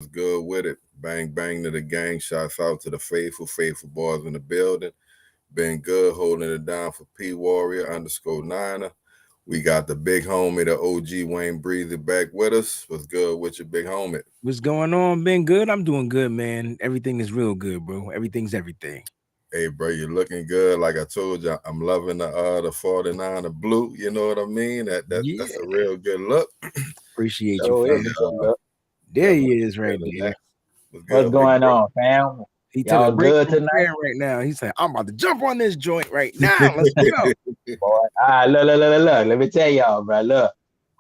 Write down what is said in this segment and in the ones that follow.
Was good with it. Bang, bang to the gang. Shouts out to the faithful boys in the building. Been good holding it down for P Warrior _Niner. We got the big homie, the OG Wayne Breezie back with us. What's good with your big homie? What's going on? Been good? I'm doing good, man. Everything is real good, bro. Everything's everything. Hey, bro, you're looking good. Like I told you, I'm loving the 49 the blue. You know what I mean? That's Yeah. a real good look. Appreciate you, Oh, it's fella. a good look. There Yeah, he is right there. what's What's good, big going bro? on, fam? He took a Y'all break good from tonight? prayer right now. He's like, I'm about to jump on this joint right now. Let's go. Boy, look. Let me tell y'all, bro. Look,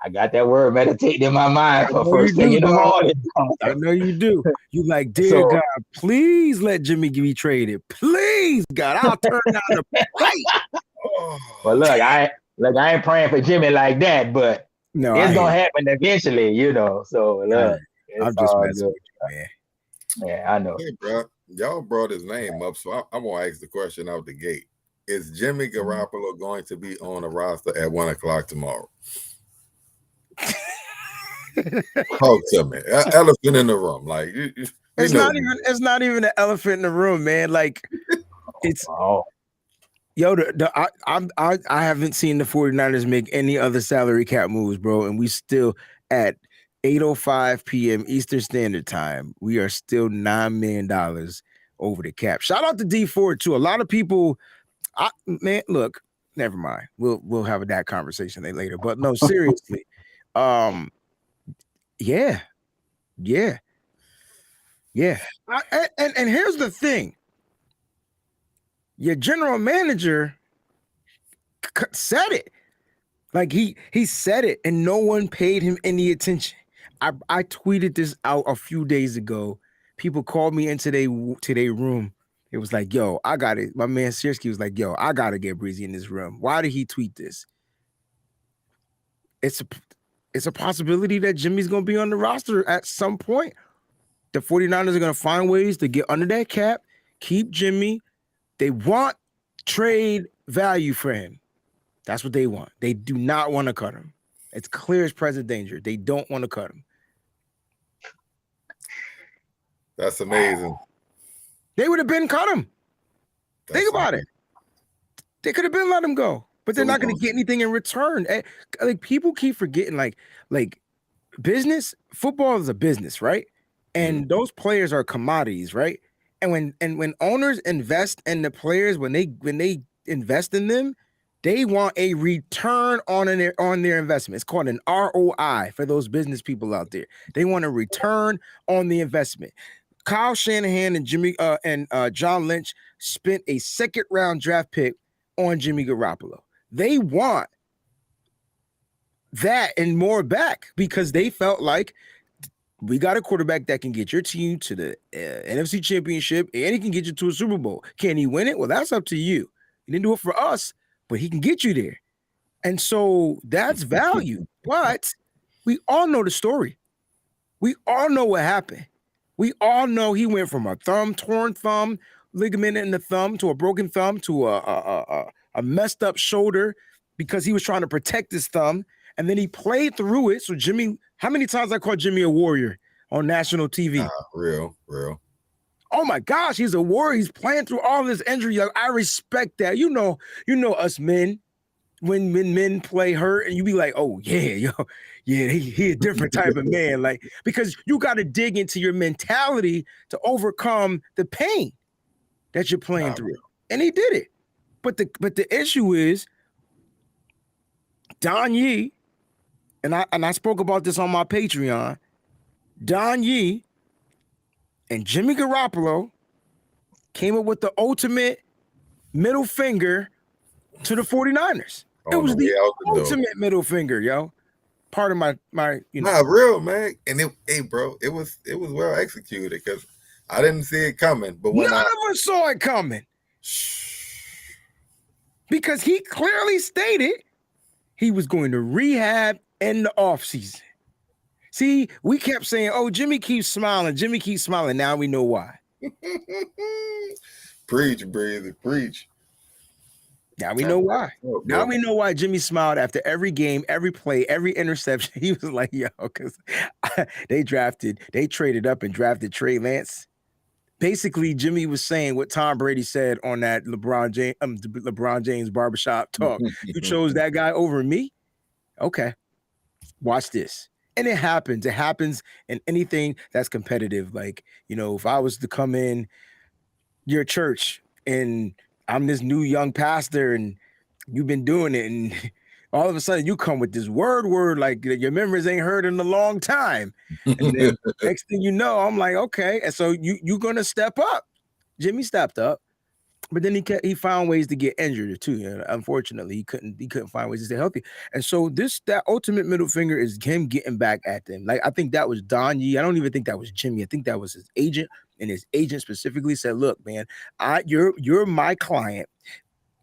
I got that word meditate in my mind I for know you first thing do, in the dog. morning. I know you do. You like, dear So, God, please let Jimmy be traded. Please, God, I'll turn down the plate. but look, I ain't praying for Jimmy like that, but No, I it's hear gonna you. happen eventually, you know. So I hear look, you. it's I'm just all messing good. with you, man. Yeah, I know. Hey, bro, y'all brought his name up, so I'm gonna ask the question out the gate: is Jimmy Garoppolo going to be on the roster at 1 o'clock tomorrow? Talk to me. Elephant in the room, like we It's know. not even an elephant in the room, man. Like it's Oh, yo, I haven't seen the 49ers make any other salary cap moves, bro. And we still at 8:05 p.m. Eastern Standard Time. We are still $9 million over the cap. Shout out to D Ford too. A lot of people, man, look, never mind. We'll have that conversation later. But no, seriously, yeah. And here's the thing: your general manager said it. Like he said it, and no one paid him any attention. I tweeted this out a few days ago. People called me into their room. It was like, yo, I got it. My man Siersky was like, yo, I gotta get Breezy in this room. Why did he tweet this? It's a possibility that Jimmy's gonna be on the roster at some point. The 49ers are gonna find ways to get under that cap, keep Jimmy. They want trade value for him. That's what they want. They do not want to cut him. It's clear as present danger. They don't want to cut him. That's amazing. They would have been cut him. Think about it. They could have been let him go, but they're not going to get anything in return. Like people keep forgetting, like business. Football is a business, right? And those players are commodities, right? And when owners invest in the players, when they invest in them, they want a return on their investment. It's called an ROI for those business people out there. They want a return on the investment. Kyle Shanahan and John Lynch spent a second-round draft pick on Jimmy Garoppolo. They want that and more back because they felt like we got a quarterback that can get your team to the NFC Championship and he can get you to a Super Bowl. Can he win it? Well, that's up to you. He didn't do it for us, but he can get you there. And so that's value. But we all know the story. We all know what happened. We all know he went from a torn thumb, ligament in the thumb, to a broken thumb, to a messed up shoulder because he was trying to protect his thumb. And then he played through it. So Jimmy, how many times I called Jimmy a warrior on national TV? Real. Oh my gosh, he's a warrior. He's playing through all this injury. Like, I respect that. You know us men. When men play hurt, and you be like, oh yeah, he a different type of man. Like, because you got to dig into your mentality to overcome the pain that you're playing through. And he did it. But the issue is Don Yee, and I spoke about this on my Patreon. Don Yee and Jimmy Garoppolo came up with the ultimate middle finger to the 49ers. It was the ultimate middle finger, yo. Part of my Nah, real, man. And it was well executed because I didn't see it coming. But when none of us saw it coming. Because he clearly stated he was going to rehab in the offseason. See, we kept saying, oh, Jimmy keeps smiling. Jimmy keeps smiling. Now we know why. Preach, Breezy, preach. Now we know why. Now we know why Jimmy smiled after every game, every play, every interception. He was like, yo, because they traded up and drafted Trey Lance. Basically, Jimmy was saying what Tom Brady said on that LeBron James barbershop talk. You chose that guy over me? Okay, watch this. And it happens. It happens in anything that's competitive. Like, if I was to come in your church and I'm this new young pastor and you've been doing it, and all of a sudden you come with this word like your members ain't heard in a long time. And then next thing you know, I'm like, okay. And so you're going to step up. Jimmy stepped up, but then he found ways to get injured too. Unfortunately, he couldn't find ways to stay healthy. And so that ultimate middle finger is him getting back at them. Like, I think that was Don Yee. I don't even think that was Jimmy. I think that was his agent, and his agent specifically said, look, man, you're my client.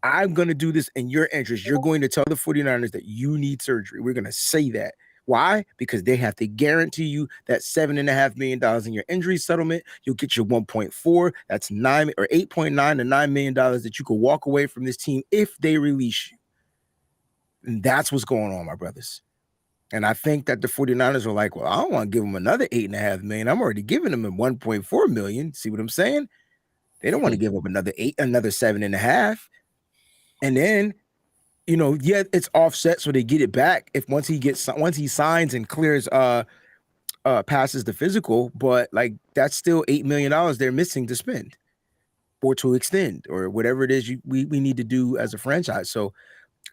I'm going to do this in your interest. You're going to tell the 49ers that you need surgery. We're going to say that. Why? Because they have to guarantee you that $7.5 million in your injury settlement. You'll get your 1.4. That's 9 or 8.9 to $9 million that you could walk away from this team if they release you. And that's what's going on, my brothers. And I think that the 49ers are like, well, I don't want to give them another $8.5 million. I'm already giving them a 1.4 million. See what I'm saying? They don't want to give up another 7.5. And then, it's offset, so they get it back once he signs and clears passes the physical, but like that's still $8 million they're missing to spend or to extend or whatever it is we need to do as a franchise. So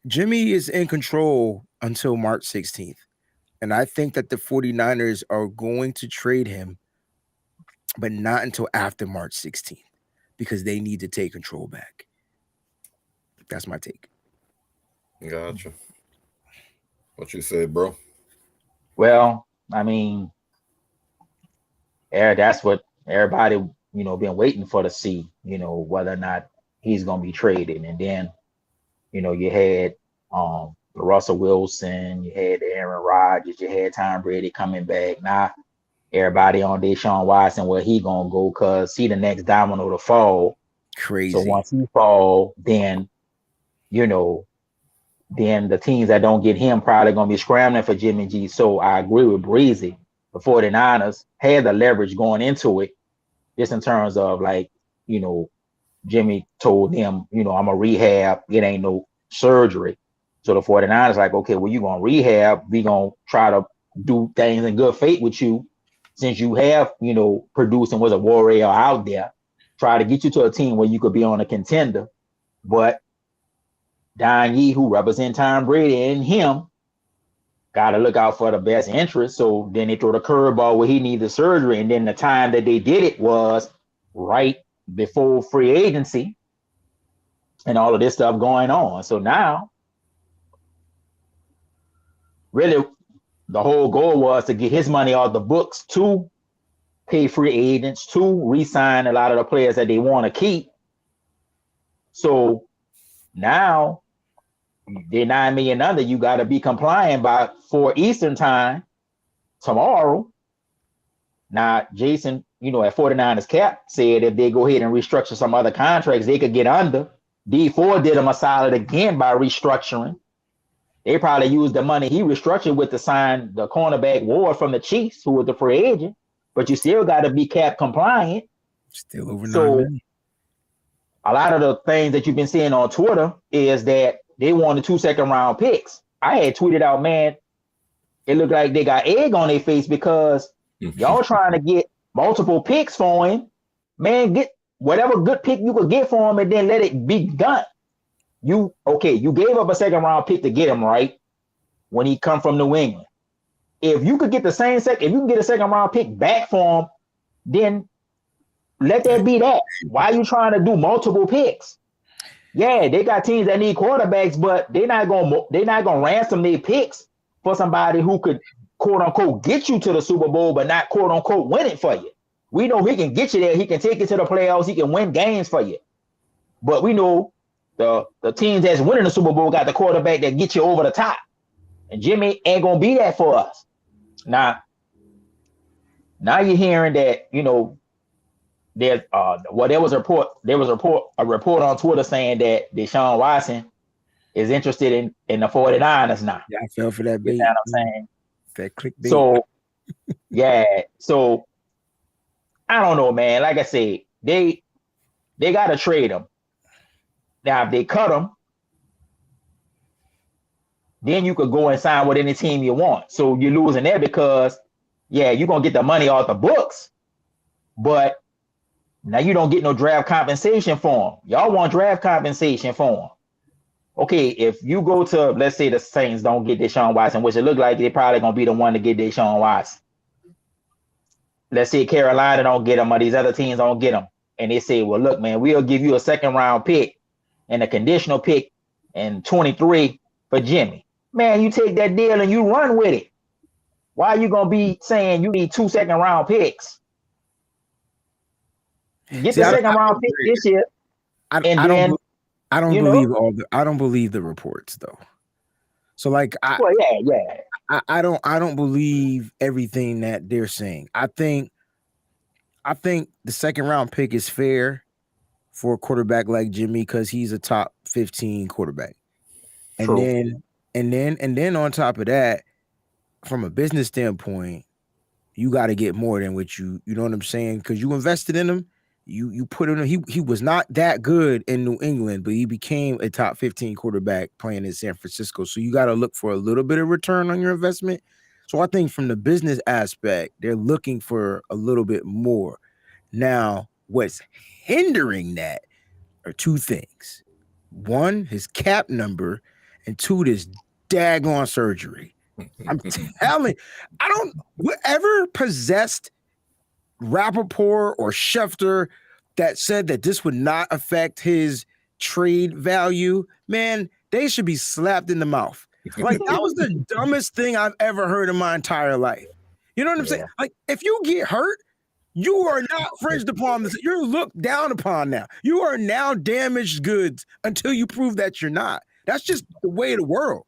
Jimmy is in control until March 16th. And I think that the 49ers are going to trade him, but not until after March 16th, because they need to take control back. That's my take. Gotcha. What you say, bro? Well, I mean, that's what everybody, been waiting for to see, whether or not he's going to be traded. And then, you had Russell Wilson, you had Aaron Rodgers, you had Tom Brady coming back. Now, everybody on Deshaun Watson, where he going to go, because he the next domino to fall. Crazy. So once he fall, then then the teams that don't get him probably going to be scrambling for Jimmy G. So I agree with Breezie. The 49ers had the leverage going into it, just in terms of like, Jimmy told them, I'm a rehab. It ain't no surgery. So the 49ers like, okay, well, you're going to rehab. We going to try to do things in good faith with you, since you have, produced and was a warrior out there. Try to get you to a team where you could be on a contender. But Don Yee, who represent Tom Brady and him, got to look out for the best interest. So then they throw the curveball where he needed surgery. And then the time that they did it was right before free agency and all of this stuff going on. So now, really, the whole goal was to get his money off the books to pay free agents, to re-sign a lot of the players that they want to keep. So now, they're $9 million under. You got to be compliant by 4 Eastern time tomorrow. Now, Jason, at 49ers cap said if they go ahead and restructure some other contracts, they could get under. D4 did them a solid again by restructuring. They probably used the money he restructured with to sign the cornerback Ward from the Chiefs, who was the free agent. But you still got to be cap compliant. Still over 9 million. A lot of the things that you've been seeing on Twitter is that they wanted 2 second-round picks. I had tweeted out, man, it looked like they got egg on their face because y'all trying to get multiple picks for him. Man, get whatever good pick you could get for him and then let it be done. You gave up a second-round pick to get him, right, when he come from New England. If you could get if you can get a second-round pick back for him, then let that be that. Why are you trying to do multiple picks? Yeah, they got teams that need quarterbacks, but they're not gonna ransom their picks for somebody who could, quote unquote, get you to the Super Bowl, but not, quote unquote, win it for you. We know he can get you there. He can take you to the playoffs. He can win games for you. But we know the teams that's winning the Super Bowl got the quarterback that get you over the top. And Jimmy ain't gonna be that for us. Now you're hearing that, there was a report on Twitter saying that Deshaun Watson is interested in the 49ers now. Yeah, I fell for that bait. You know what I'm saying? That clickbait. So, yeah. So, I don't know, man. Like I said, they got to trade him. Now, if they cut him, then you could go and sign with any team you want. So you're losing there because, yeah, you're going to get the money off the books, but now you don't get no draft compensation for him. Y'all want draft compensation for him. Okay, if you go to, let's say the Saints don't get Deshaun Watson, which it look like they're probably going to be the one to get Deshaun Watson. Let's say Carolina don't get him or these other teams don't get him. And they say, well, look, man, we'll give you a second-round pick and a conditional pick in 23 for Jimmy. Man, you take that deal and you run with it. Why are you going to be saying you need 2 second-round picks? Get the second-round pick this year. I don't believe the reports though. So like I don't believe everything that they're saying. I think the second round pick is fair for a quarterback like Jimmy because he's a top 15 quarterback. And then on top of that, from a business standpoint, you got to get more than what you know what I'm saying? Because you invested in him. You put him. He was not that good in New England, but he became a top 15 quarterback playing in San Francisco. So you got to look for a little bit of return on your investment. So I think from the business aspect, they're looking for a little bit more. Now, what's hindering that are two things. One, his cap number, and two, this daggone surgery. I'm telling, whoever possessed Rappaport or Schefter that said that this would not affect his trade value, man, they should be slapped in the mouth. Like, that was the dumbest thing I've ever heard in my entire life. You know what I'm saying? Like, if you get hurt, you are not fringed upon this. You're looked down upon now. You are now damaged goods until you prove that you're not. That's just the way of the world.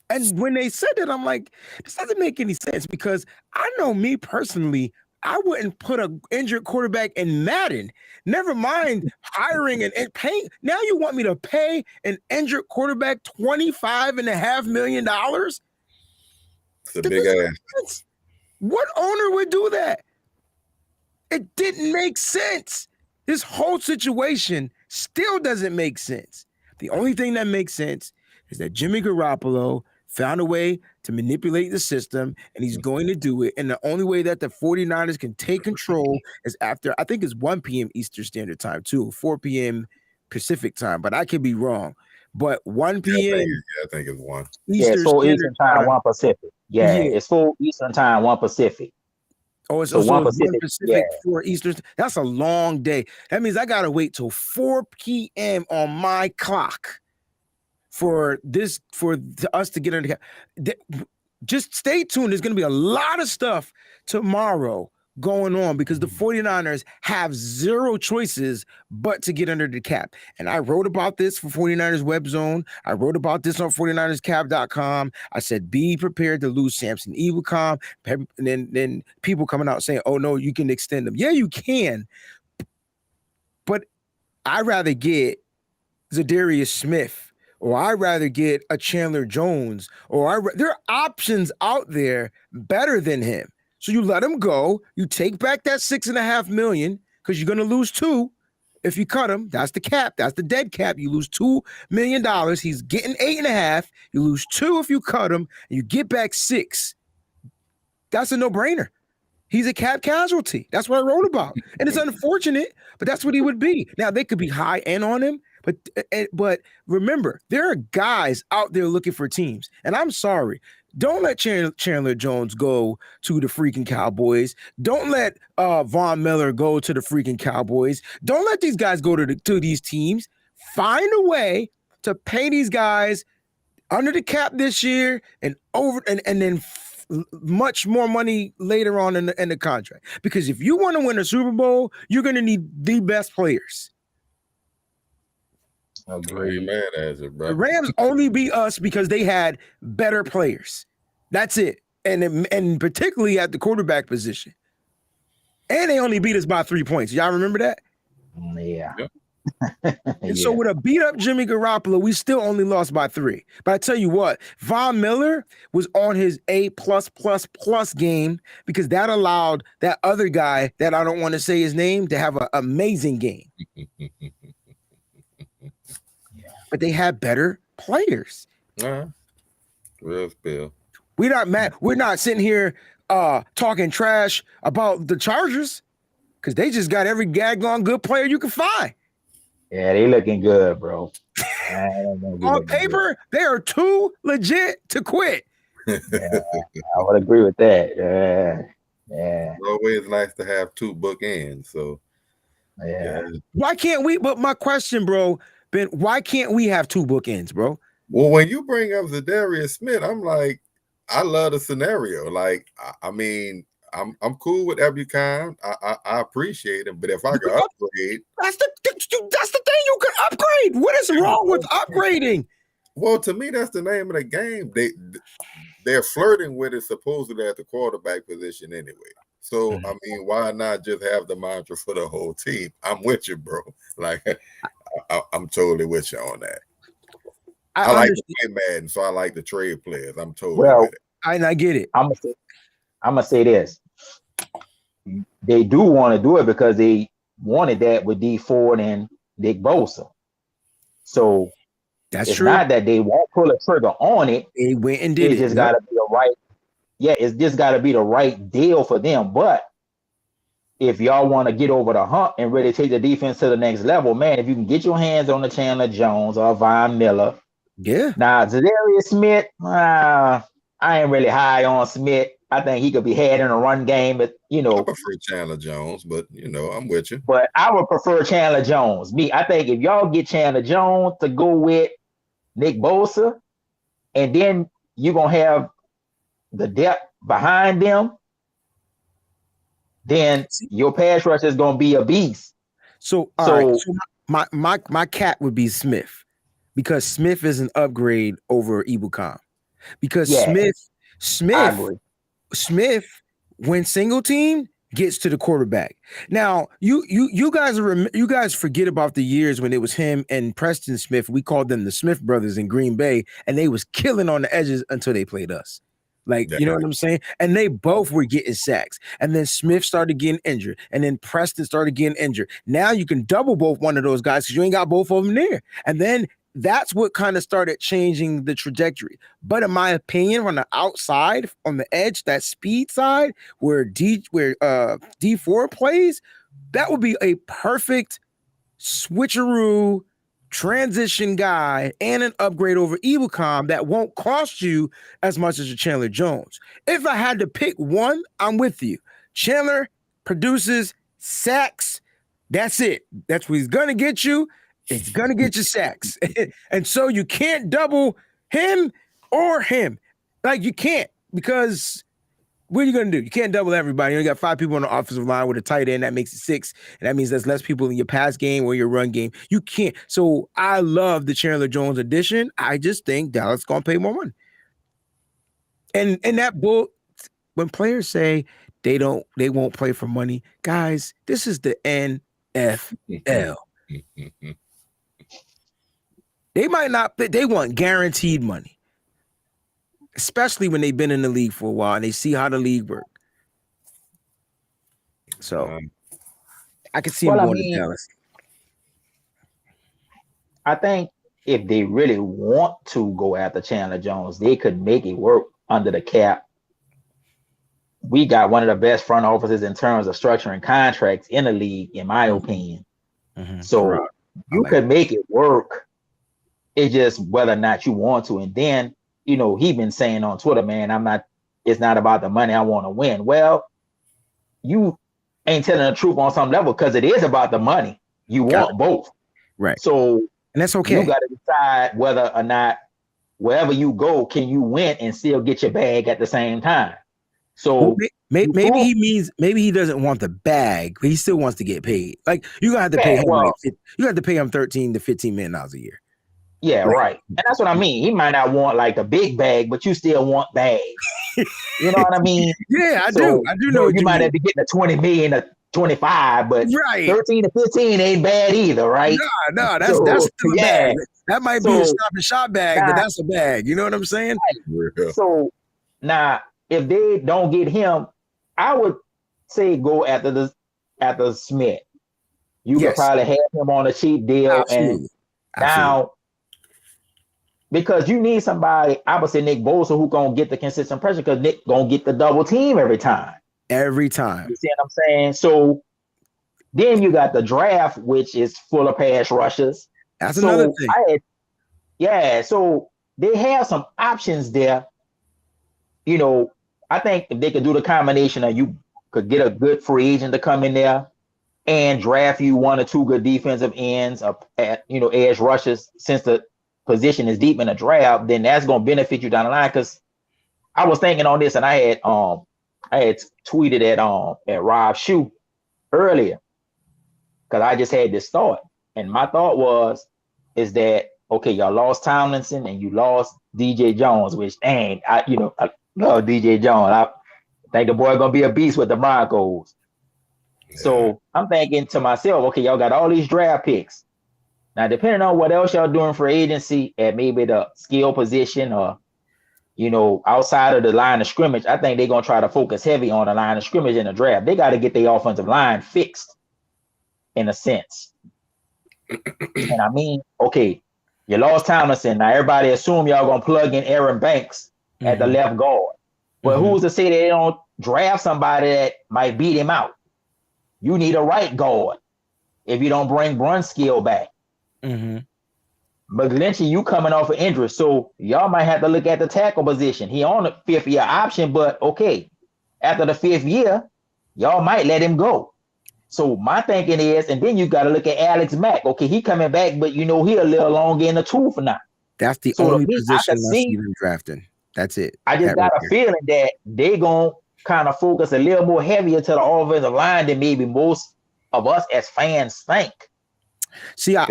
And when they said that, I'm like, this doesn't make any sense because I know me personally, I wouldn't put an injured quarterback in Madden. Never mind hiring and paying. Now you want me to pay an injured quarterback $25.5 million? It's a big ass. What owner would do that? It didn't make sense. This whole situation still doesn't make sense. The only thing that makes sense is that Jimmy Garoppolo found a way to manipulate the system, and he's going to do it. And the only way that the 49ers can take control is after, I think it's 1 p.m. Eastern Standard Time, too, 4 p.m. Pacific Time, but I could be wrong. But 1 p.m. I think it's 1. It's 4 Eastern Time, 1 Pacific. Yeah, it's 4 Eastern Time, 1 Pacific. Oh, it's also 1 Pacific, 4 Eastern. That's a long day. That means I got to wait till 4 p.m. on my clock for us to get under. Just stay tuned. There's going to be a lot of stuff tomorrow going on because the 49ers have zero choices but to get under the cap. And I wrote about this for 49ers Web Zone. I wrote about this on 49erscap.com. I said, be prepared to lose Samson Ebukam. And then people coming out saying, oh, no, you can extend them. Yeah, you can. But I'd rather get Zadarius Smith, or I'd rather get a Chandler Jones, or there are options out there better than him. So you let him go. You take back that $6.5 million because you're going to lose 2 if you cut him. That's the cap. That's the dead cap. You lose $2 million. He's getting 8.5. You lose 2 if you cut him, and you get back 6. That's a no-brainer. He's a cap casualty. That's what I wrote about. And it's unfortunate, but that's what he would be. Now, they could be high end on him, but remember, there are guys out there looking for teams. And I'm sorry. Don't let Chandler Jones go to the freaking Cowboys. Don't let Von Miller go to the freaking Cowboys. Don't let these guys go to these teams. Find a way to pay these guys under the cap this year and then much more money later on in the contract. Because if you want to win a Super Bowl, you're going to need the best players. Agree. Mad as it, bro. The Rams only beat us because they had better players. That's it. And particularly at the quarterback position. And they only beat us by 3 points. Y'all remember that? Yeah. And so with a beat up Jimmy Garoppolo, we still only lost by 3. But I tell you what, Von Miller was on his A+++ game because that allowed that other guy that I don't want to say his name to have an amazing game. But they had better players. Real spill. We're not mad. We're not sitting here talking trash about the Chargers because they just got every daggone good player you can find. Yeah, they looking good, bro. On paper, they are too legit to quit. Yeah, I would agree with that. Yeah. It's always nice to have 2 bookends. So yeah. Why can't we? But my question, bro, Ben, why can't we have 2 bookends, bro? Well, when you bring up Zadarius Smith, I'm like, I love the scenario. Like, I mean, I'm cool with every kind. I appreciate him, but if I could upgrade, that's the thing. You can upgrade. What is wrong with upgrading? Well, to me, that's the name of the game. They're flirting with it supposedly at the quarterback position anyway. So I mean, why not just have the mantra for the whole team? I'm with you, bro. Like, I'm totally with you on that. I like to play Madden, so I like the trade players. I'm totally with it. I get it. I'm gonna say this. They do want to do it because they wanted that with D Ford and Nick Bosa. So that's it's true. not that they won't pull a trigger on it. They went and did it. It just gotta be the right. Yeah, it's just gotta be the right deal for them. But if y'all want to get over the hump and really take the defense to the next level, man, if you can get your hands on the Chandler Jones or Von Miller. Yeah. Now, Zadarius Smith, I ain't really high on Smith. I think he could be had in a run game, but I prefer Chandler Jones, but I'm with you. But I would prefer Chandler Jones. I think if y'all get Chandler Jones to go with Nick Bosa, and then you're gonna have the depth behind them, then your pass rush is gonna be a beast. So my cat would be Smith. Because Smith is an upgrade over Ibukam. Because Smith, when single team, gets to the quarterback. Now, you guys forget about the years when it was him and Preston Smith. We called them the Smith brothers in Green Bay, and they was killing on the edges until they played us. Like, you know what I'm saying? And they both were getting sacks. And then Smith started getting injured. And then Preston started getting injured. Now you can double both one of those guys because you ain't got both of them there. And then that's what kind of started changing the trajectory. But in my opinion, on the outside, on the edge, that speed side, where D4 plays, that would be a perfect switcheroo transition guy and an upgrade over Ibukam that won't cost you as much as a Chandler Jones. If I had to pick one, I'm with you. Chandler produces sacks. That's it. That's what he's going to get you. It's going to get you sacks. And so you can't double him or him. Like, you can't, because what are you going to do? You can't double everybody. You only got 5 people on the offensive line with a tight end. That makes it 6. And that means there's less people in your pass game or your run game. You can't. So I love the Chandler Jones addition. I just think Dallas is going to pay more money. And that bull, when players say they won't play for money, guys, this is the NFL. They might not, they want guaranteed money, especially when they've been in the league for a while and they see how the league works. So I can see them going to Dallas. I think if they really want to go after Chandler Jones, they could make it work under the cap. We got one of the best front offices in terms of structuring contracts in the league, in my opinion. Mm-hmm. So you could make it work. It's just whether or not you want to. And then, he been saying on Twitter, man, it's not about the money. I want to win. Well, you ain't telling the truth on some level because it is about the money. You want both. Right. So, and that's okay. You got to decide whether or not wherever you go, can you win and still get your bag at the same time? So maybe he doesn't want the bag, but he still wants to get paid. Like, you're gonna have to pay him. You have to pay him $13 to $15 million a year. Yeah, right. And that's what I mean. He might not want like a big bag, but you still want bags. You know what I mean? Yeah, I do. I do know. You might have to get the $20 million, a 25, but right. 13 to 15 ain't bad either, right? No, that's still a bag. That might be a stop and shop bag, but that's a bag. You know what I'm saying? Yeah. So now, if they don't get him, I would say go after Smith. You could probably have him on a cheap deal. Absolutely. And now, because you need somebody, I would say Nick Bosa, who gonna get the consistent pressure, because Nick gonna get the double team every time. Every time. You see what I'm saying? So then you got the draft, which is full of pass rushers. That's another thing. So they have some options there. You know, I think if they could do the combination of you could get a good free agent to come in there and draft you one or two good defensive ends edge rushers, since the position is deep in the draft, then that's going to benefit you down the line. Because I was thinking on this, and I had tweeted at Rob Shue earlier, because I just had this thought, and my thought is that, okay, y'all lost Tomlinson and you lost DJ Jones, which I love DJ Jones. I think the boy gonna be a beast with the Broncos. Yeah. So I'm thinking to myself, okay, y'all got all these draft picks. Now, depending on what else y'all doing for agency at maybe the skill position or, outside of the line of scrimmage, I think they're gonna try to focus heavy on the line of scrimmage in the draft. They got to get their offensive line fixed, in a sense. And I mean, okay, you lost Tomlinson. Now everybody assume y'all gonna plug in Aaron Banks at the left guard. But who's to say they don't draft somebody that might beat him out? You need a right guard if you don't bring Brunskill back. But Lynch, you coming off an injury, so y'all might have to look at the tackle position. He on the 5th-year option, but okay, after the 5th year, y'all might let him go. So my thinking is, and then you got to look at Alex Mack. Okay, he coming back, but he a little longer in the tooth for now. That's the only position I see them drafting. That's it. I just got a feeling that they gonna kind of focus a little more heavier to the offensive line than maybe most of us as fans think. See, I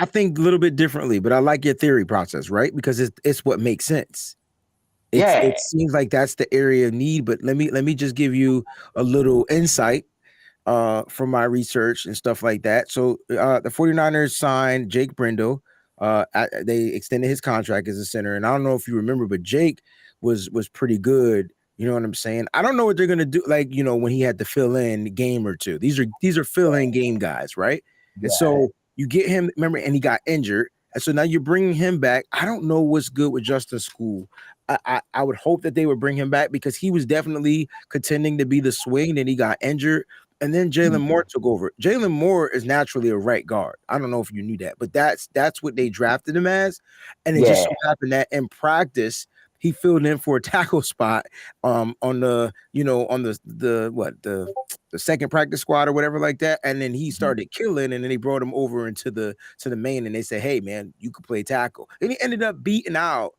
think a little bit differently, but I like your theory process, right? Because it's what makes sense. It seems like that's the area of need. But let me just give you a little insight from my research and stuff like that. So the 49ers signed Jake Brendel. They extended his contract as a center, and I don't know if you remember, but Jake was pretty good. You know what I'm saying? I don't know what they're gonna do, when he had to fill in a game or two. These are fill-in game guys, right? Yeah. And so you get him, remember, and he got injured, and so now you're bringing him back. I don't know what's good with Justin School. I would hope that they would bring him back, because he was definitely contending to be the swing, and he got injured. And then Jalen Moore took over. Jalen Moore is naturally a right guard. I don't know if you knew that, but that's what they drafted him as. And it just so happened that in practice, he filled in for a tackle spot on the second practice squad or whatever like that. And then he started killing, and then they brought him over into the main, and they said, hey man, you could play tackle. And he ended up beating out,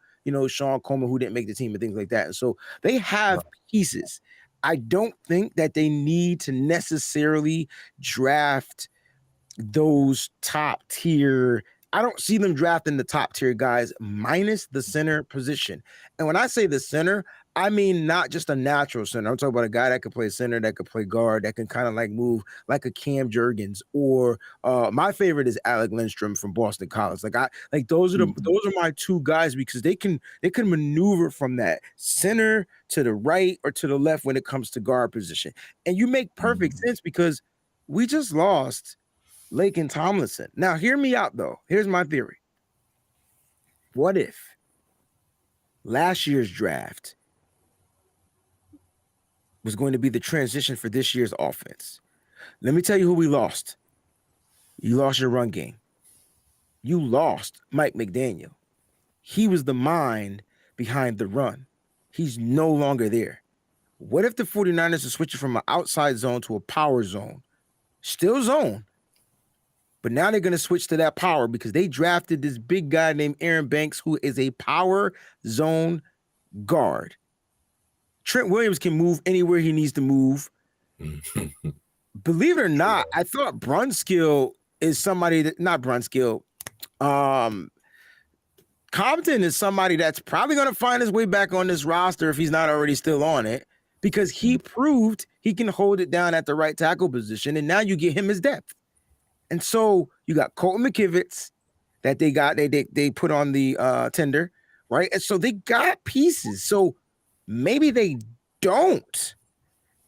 Sean Coleman, who didn't make the team and things like that. And so they have pieces. I don't think that they need to necessarily draft those top tier. I don't see them drafting the top tier guys minus the center position. And when I say the center, I mean not just a natural center. I'm talking about a guy that could play center, that could play guard, that can kind of like move like a Cam Jurgens, or my favorite is Alec Lindstrom from Boston College. Those are my two guys, because they can maneuver from that center to the right or to the left when it comes to guard position. And you make perfect sense, because we just lost Laken Tomlinson. Now, hear me out though. Here's my theory. What if last year's draft was going to be the transition for this year's offense? Let me tell you who we lost. You lost your run game. You lost Mike McDaniel. He was the mind behind the run. He's no longer there. What if the 49ers are switching from an outside zone to a power zone? Still zone, but now they're going to switch to that power, because they drafted this big guy named Aaron Banks, who is a power zone guard. Trent Williams can move anywhere he needs to move. Believe it or not, I thought Brunskill is somebody that, not Brunskill, Compton is somebody that's probably going to find his way back on this roster if he's not already still on it, because he proved he can hold it down at the right tackle position, and now you get him his depth. And so you got Colton McKivitz that they put on the tender, right? And so they got pieces. So maybe they don't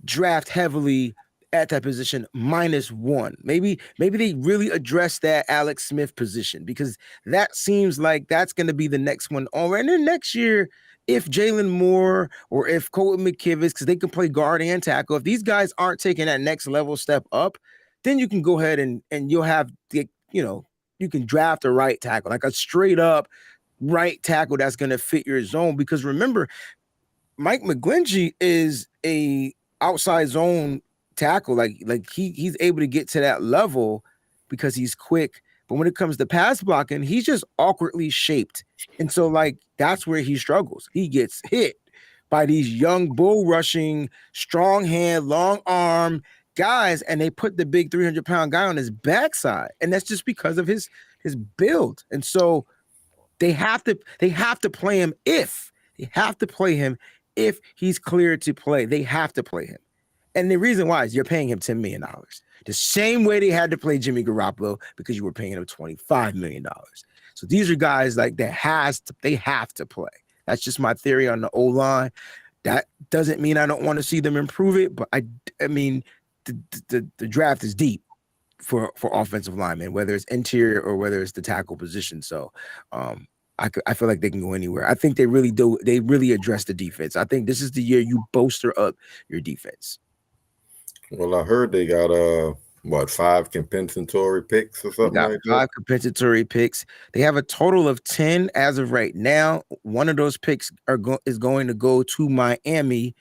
draft heavily at that position -1. Maybe they really address that Alex Smith position, because that seems like that's going to be the next one over. And then next year, if Jalen Moore or if Colton McKivitz, because they can play guard and tackle, if these guys aren't taking that next level step up, then you can go ahead and you'll have the, you can draft a right tackle, like a straight up right tackle that's going to fit your zone. Because remember, Mike McGlinchey is a outside zone tackle. Like he's able to get to that level because he's quick. But when it comes to pass blocking, he's just awkwardly shaped. And so like that's where he struggles. He gets hit by these young bull rushing, strong hand, long arm guys, and they put the big 300-pound guy on his backside. And that's just because of his build. And so they have to play him if he's cleared to play. They have to play him. And the reason why is you're paying him $10 million. The same way they had to play Jimmy Garoppolo, because you were paying him $25 million. So these are guys like they have to play. That's just my theory on the O-line. That doesn't mean I don't want to see them improve it, but I mean the draft is deep for offensive linemen, whether it's interior or whether it's the tackle position. So I feel like they can go anywhere. I think they really do. They really address the defense. I think this is the year you bolster up your defense. Well, I heard they got 5 compensatory picks or something like that? 5 compensatory picks. They have a total of 10 as of right now. One of those picks is going to go to Miami.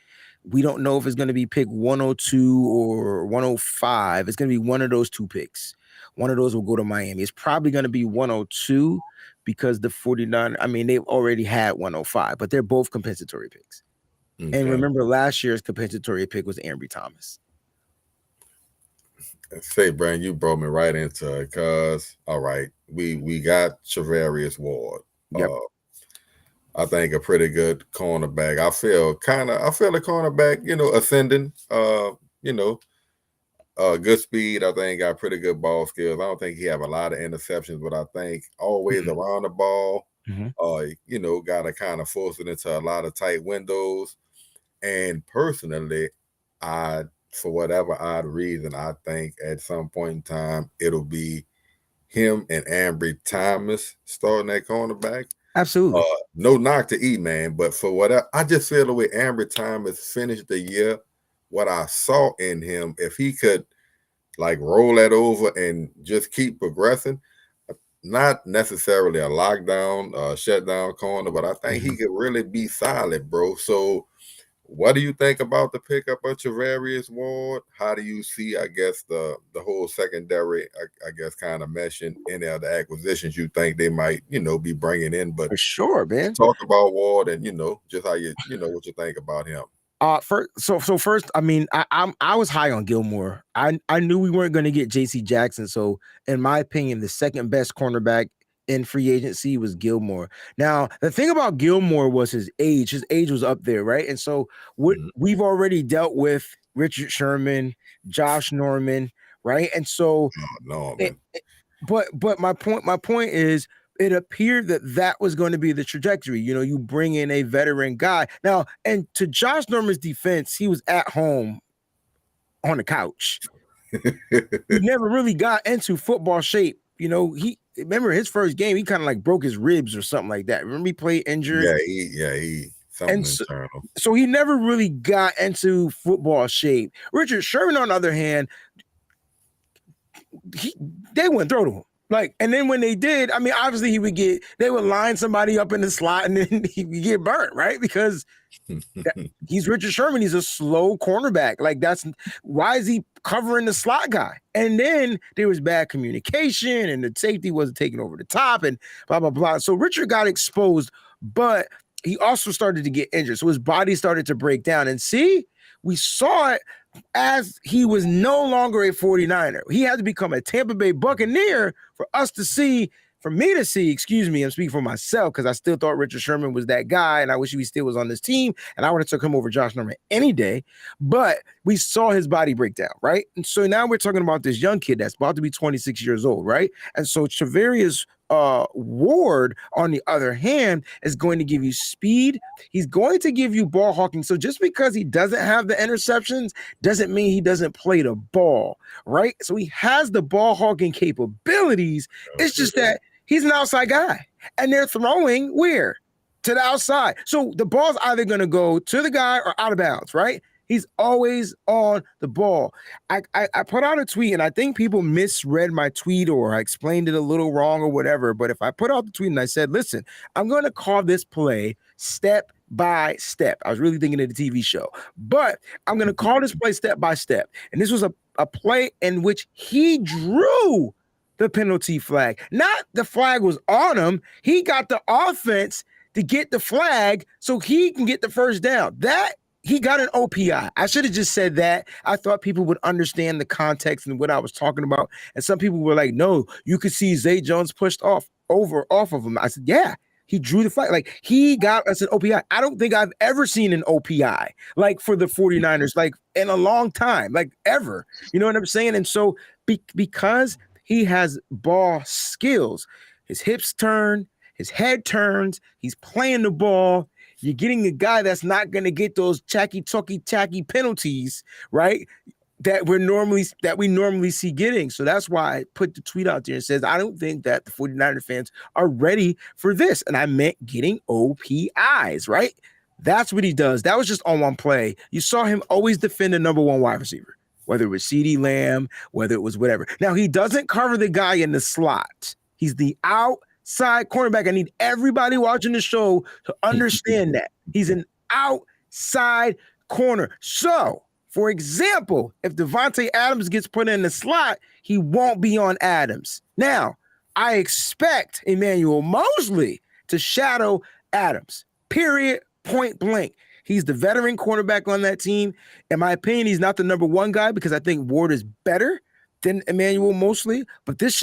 We don't know if it's going to be pick 102 or 105. It's going to be one of those 2 picks. One of those will go to Miami. It's probably going to be 102 because the 49, I mean, they've already had 105, but they're both compensatory picks. Okay. And remember, last year's compensatory pick was Ambry Thomas. Say, Brian, you brought me right into it, because all right, we got Chauverius Ward. Yep. I think a pretty good cornerback. I feel the cornerback, ascending. Good speed. I think got pretty good ball skills. I don't think he have a lot of interceptions, but I think always around the ball. Got to kind of force it into a lot of tight windows. And personally, for whatever odd reason, I think at some point in time it'll be him and Ambry Thomas starting that cornerback. Absolutely. No knock to E, man, but for whatever, I just feel the way Ambry Thomas finished the year, what I saw in him, if he could like roll that over and just keep progressing, not necessarily a lockdown, shutdown corner, but I think he could really be solid, bro. So what do you think about the pickup of Chauverius Ward? How do you see, I guess, the whole secondary, I guess, kind of meshing any other acquisitions you think they might, be bringing in? But for sure, man. Talk about Ward and, just how what you think about him. First, I mean, I was high on Gilmore. I knew we weren't going to get J.C. Jackson. So, in my opinion, the second best cornerback in free agency was Gilmore. Now, the thing about Gilmore was his age. His age was up there, right? And so we've already dealt with Richard Sherman, Josh Norman, right? And so, but my point is, it appeared that was going to be the trajectory. You bring in a veteran guy now, and to Josh Norman's defense, he was at home on the couch. He never really got into football shape. Remember his first game, he kind of like broke his ribs or something like that. Remember he played injured? He something internal. So he never really got into football shape. Richard Sherman, on the other hand, they wouldn't throw to him. And then when they did, I mean, obviously they would line somebody up in the slot and then he would get burnt, right? Because he's Richard Sherman. He's a slow cornerback. Why is he covering the slot guy? And then there was bad communication and the safety wasn't taking over the top and blah, blah, blah. So Richard got exposed, but he also started to get injured. So his body started to break down. And we saw it as he was no longer a 49er. He had to become a Tampa Bay Buccaneer for us to see for me to see, excuse me, I'm speaking for myself because I still thought Richard Sherman was that guy, and I wish he still was on this team, and I would have took him over Josh Norman any day. But we saw his body break down, right? And so now we're talking about this young kid that's about to be 26 years old, right? And so Chauverius Ward, on the other hand, is going to give you speed. He's going to give you ball hawking. So just because he doesn't have the interceptions doesn't mean he doesn't play the ball, right? So he has the ball hawking capabilities. It's just that he's an outside guy, and they're throwing where? To the outside. So the ball's either going to go to the guy or out of bounds, right? He's always on the ball. I put out a tweet, and I think people misread my tweet or I explained it a little wrong or whatever. But if I put out the tweet and I said, listen, I'm going to call this play step by step. I was really thinking of the TV show, but I'm going to call this play step by step. And this was a play in which he drew the penalty flag. Not the flag was on him. He got the offense to get the flag so he can get the first down. That he got an OPI. I should have just said that. I thought people would understand the context and what I was talking about. And some people were like, no, you could see Zay Jones pushed off of him. I said, yeah, he drew the flag. Like, he got us an OPI. I don't think I've ever seen an OPI like for the 49ers, like in a long time, like ever. You know what I'm saying? And so because he has ball skills, his hips turn, his head turns, he's playing the ball. You're getting a guy that's not going to get those tacky penalties, right? That we normally see getting. So that's why I put the tweet out there and says, I don't think that the 49er fans are ready for this. And I meant getting OPIs, right? That's what he does. That was just on one play. You saw him always defend the number one wide receiver, whether it was CeeDee Lamb, whether it was whatever. Now, he doesn't cover the guy in the slot. He's the outside cornerback. I need everybody watching the show to understand that. He's an outside corner. So, for example, if Devontae Adams gets put in the slot, he won't be on Adams. Now, I expect Emmanuel Mosley to shadow Adams, period, point blank. He's the veteran cornerback on that team. In my opinion, he's not the number one guy because I think Ward is better than Emmanuel Mosley, but this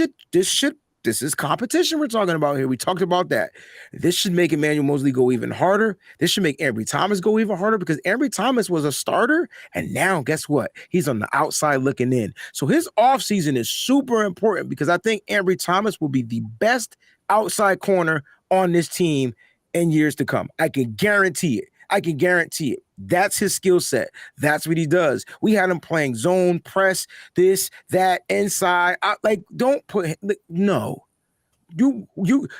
is competition we're talking about here. We talked about that. This should make Emmanuel Mosley go even harder. This should make Ambry Thomas go even harder because Ambry Thomas was a starter, and now guess what? He's on the outside looking in. So his offseason is super important because I think Ambry Thomas will be the best outside corner on this team in years to come. I can guarantee it. That's his skill set. That's what he does. We had him playing zone, press, this, that, inside. Don't put no. You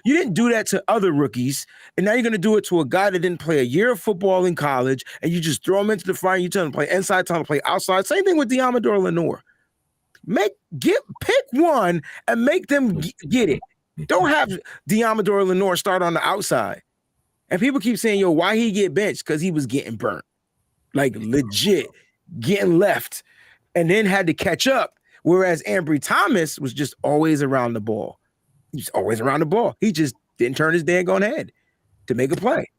didn't do that to other rookies, and now you're going to do it to a guy that didn't play a year of football in college, and you just throw him into the fire. You tell him to play inside, tell him to play outside. Same thing with Diamador Lenore. Pick one and make them get it. Don't have Diamador Lenore start on the outside. And people keep saying, yo, why he get benched? Because he was getting burnt. Like legit getting left and then had to catch up. Whereas Ambry Thomas was just always around the ball. He's always around the ball. He just didn't turn his daggone head to make a play.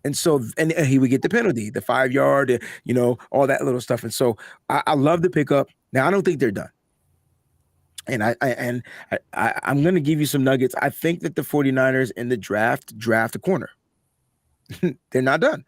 And so, and he would get the penalty, the 5 yard, all that little stuff. And so I love the pickup. Now, I don't think they're done. And I'm going to give you some nuggets. I think that the 49ers in the draft a corner. They're not done.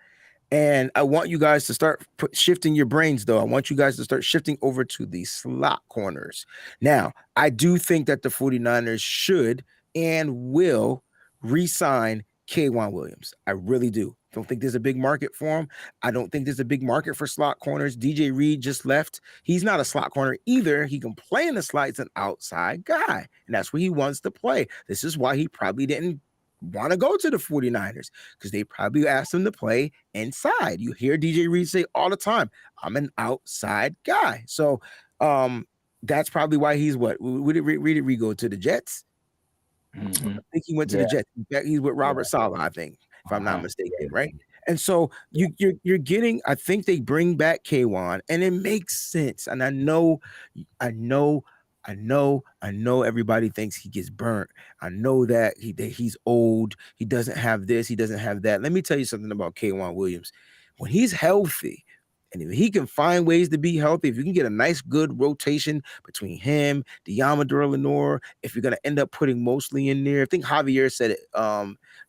And I want you guys to start shifting your brains, though. I want you guys to start shifting over to the slot corners. Now, I do think that the 49ers should and will re-sign Taiwan Williams. I really do. Don't think there's a big market for him. I don't think there's a big market for slot corners. DJ Reed just left. He's not a slot corner either. He can play in the slot. He's an outside guy, and that's where he wants to play. This is why he probably didn't want to go to the 49ers because they probably asked him to play inside. You hear DJ Reed say all the time, I'm an outside guy. So that's probably why he's what? Did Reed go to the Jets? Mm-hmm. I think he went to the Jets. He's with Robert Saleh, I think, if I'm not mistaken, right? And so you're getting, I think they bring back K1 and it makes sense. And I know everybody thinks he gets burnt. I know that he's old. He doesn't have this. He doesn't have that. Let me tell you something about Taiwan Williams. When he's healthy And if he can find ways to be healthy, if you can get a nice, good rotation between him, Diamador Lenore, if you're gonna end up putting Mosley in there, I think Javier said it.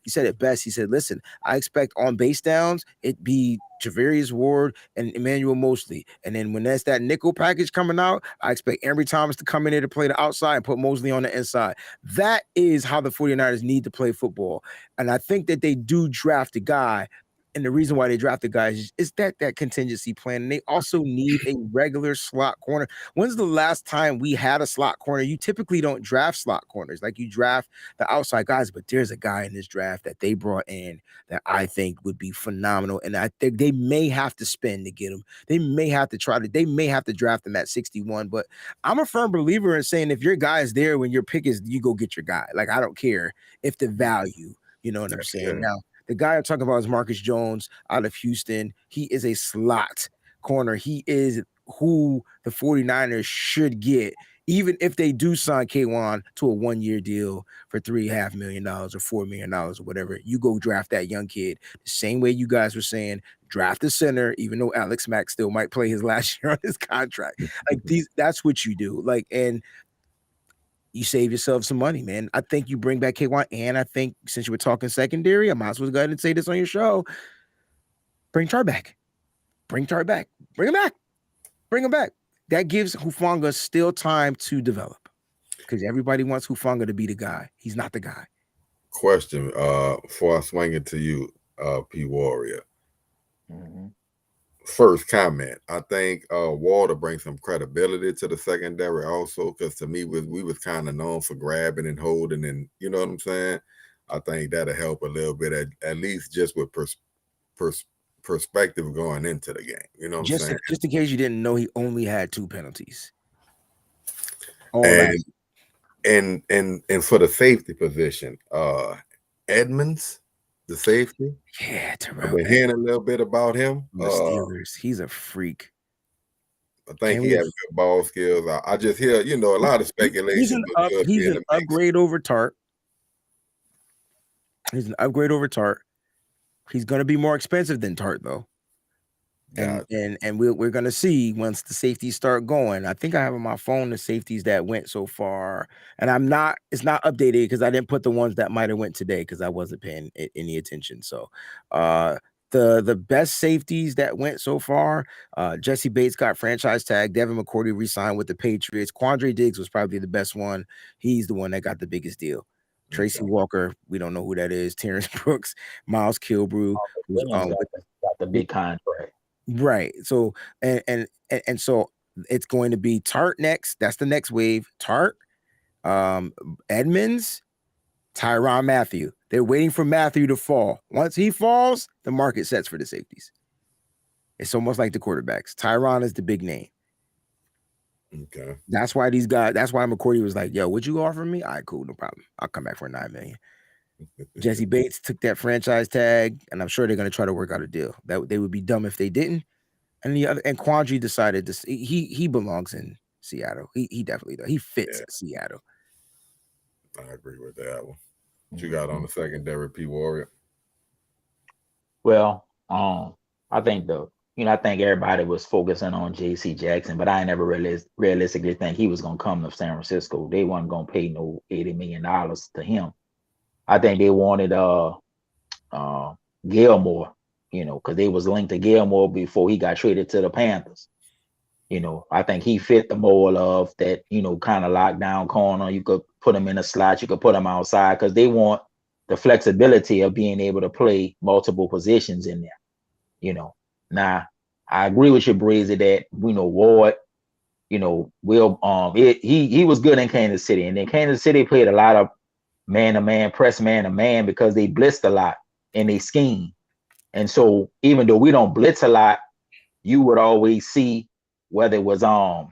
He said it best. He said, "Listen, I expect on base downs it be Chauverius Ward and Emmanuel Mosley, and then when that's that nickel package coming out, I expect Ambry Thomas to come in there to play the outside and put Mosley on the inside." That is how the 49ers need to play football, and I think that they do draft a guy. And the reason why they drafted guys is that contingency plan. And they also need a regular slot corner. When's the last time we had a slot corner? You typically don't draft slot corners. Like you draft the outside guys, but there's a guy in this draft that they brought in that I think would be phenomenal. And I think they may have to spend to get him. They may have to they may have to draft him at 61. But I'm a firm believer in saying if your guy is there when your pick is, you go get your guy. Like, I don't care if the value, you know what I'm saying? Yeah. Now, the guy I'm talking about is Marcus Jones out of Houston. He is a slot corner. He is who the 49ers should get, even if they do sign K1 to a 1-year deal for $3.5 million or $4 million or whatever. You go draft that young kid the same way you guys were saying, draft a center, even though Alex Mack still might play his last year on his contract. Like that's what you do. Like, and you save yourself some money, man. I think you bring back K1, and I think since you were talking secondary, I might as well go ahead and say this on your show. Bring Tart back. Bring Tart back. Bring him back. Bring him back. That gives Hufanga still time to develop because everybody wants Hufanga to be the guy. He's not the guy. Question before I swing it to you, P. Warrior. Mm-hmm. First comment, I think Walter brings some credibility to the secondary also, because to me we was kind of known for grabbing and holding, and you know what I'm saying. I think that'll help a little bit, at least just with perspective going into the game. You know what I'm saying? Just in case you didn't know, he only had 2 penalties. And for the safety position, Edmonds, the safety. Yeah, I've been hearing a little bit about him. The Steelers. He's a freak. I think he has good ball skills. I just hear, a lot of speculation. He's an upgrade over Tart. He's an upgrade over Tart. He's going to be more expensive than Tart, though. And we're going to see once the safeties start going. I think I have on my phone the safeties that went so far, and it's not updated because I didn't put the ones that might have went today because I wasn't paying any attention. So the best safeties that went so far, Jesse Bates got franchise tag. Devin McCourty re-signed with the Patriots. Quandre Diggs was probably the best one. He's the one that got the biggest deal. Tracy Walker, we don't know who that is. Terrence Brooks, Miles Kilbrew, got the big contract. Right. So and so it's going to be Tart next. That's the next wave. Tart, Edmonds, Tyrann Mathieu. They're waiting for Mathieu to fall. Once he falls, the market sets for the safeties. It's almost like the quarterbacks. Tyrann is the big name. Okay. That's why McCourty was like, yo, would you offer me? All right, cool, no problem. I'll come back for $9 million. Jesse Bates took that franchise tag, and I'm sure they're going to try to work out a deal. That they would be dumb if they didn't. And Quandre decided to. He belongs in Seattle. He definitely does. He fits Seattle. I agree with that one. What you got on the secondary, P. Warrior? Well, I think everybody was focusing on J.C. Jackson, but I never realistically think he was going to come to San Francisco. They weren't going to pay no $80 million to him. I think they wanted Gilmore, because they was linked to Gilmore before he got traded to the Panthers. I think he fit the mold of that, kind of lockdown corner. You could put him in a slot, you could put him outside, because they want the flexibility of being able to play multiple positions in there. Now I agree with you, Breezy, that Ward, he was good in Kansas City, and then Kansas City played a lot of man-to-man, press man-to-man, because they blitzed a lot in their scheme. And so even though we don't blitz a lot, you would always see whether it was Ambry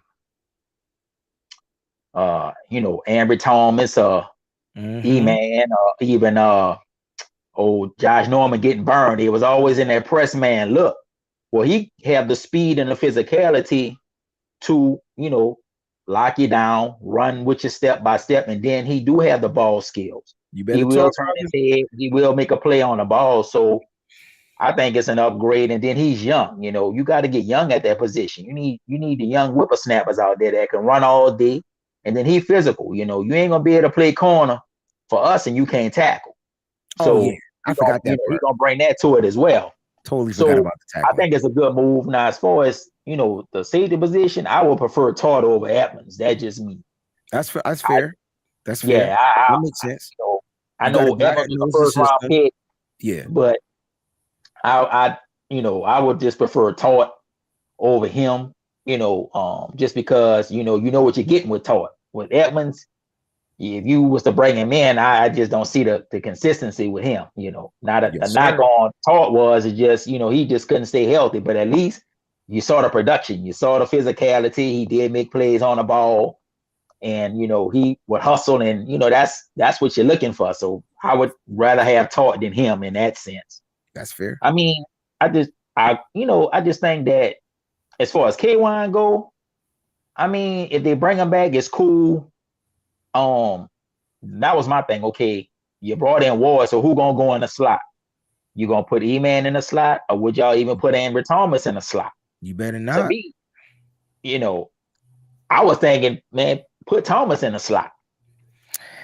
Thomas or E-Man or even Josh Norman getting burned. It was always in that press man look. Well, he had the speed and the physicality to, lock you down, run with you step by step, and then he do have the ball skills. He will turn his head. He will make a play on the ball. So I think it's an upgrade, and then he's young. You know, you got to get young at that position. You need the young whippersnappers out there that can run all day, and then he physical. You know, you ain't gonna be able to play corner for us, and you can't tackle. Oh yeah, So I forgot that he's part. gonna bring that to it as well. Totally forgot about the tackle. I think it's a good move. Now, as far as the safety position, I would prefer Todd over Edmonds. That's just me. That's fair. That's fair. Yeah, that makes sense. I know Edmonds is a first round pick. Yeah, but I would just prefer Todd over him. Just because you know what you're getting with Todd. With Edmonds, if you was to bring him in, I just don't see the consistency with him. Not a knock on Todd was it just he just couldn't stay healthy, but at least you saw the production, you saw the physicality. He did make plays on the ball, and he would hustle, and that's what you're looking for. So I would rather have Todd than him in that sense. That's fair. I mean, I just think that as far as K1 go, I mean, if they bring him back, it's cool. That was my thing. Okay, you brought in Ward, so who gonna go in the slot? You gonna put E-Man in the slot, or would y'all even put Ambry Thomas in the slot? You better not. To me, I was thinking, man, put Thomas in the slot.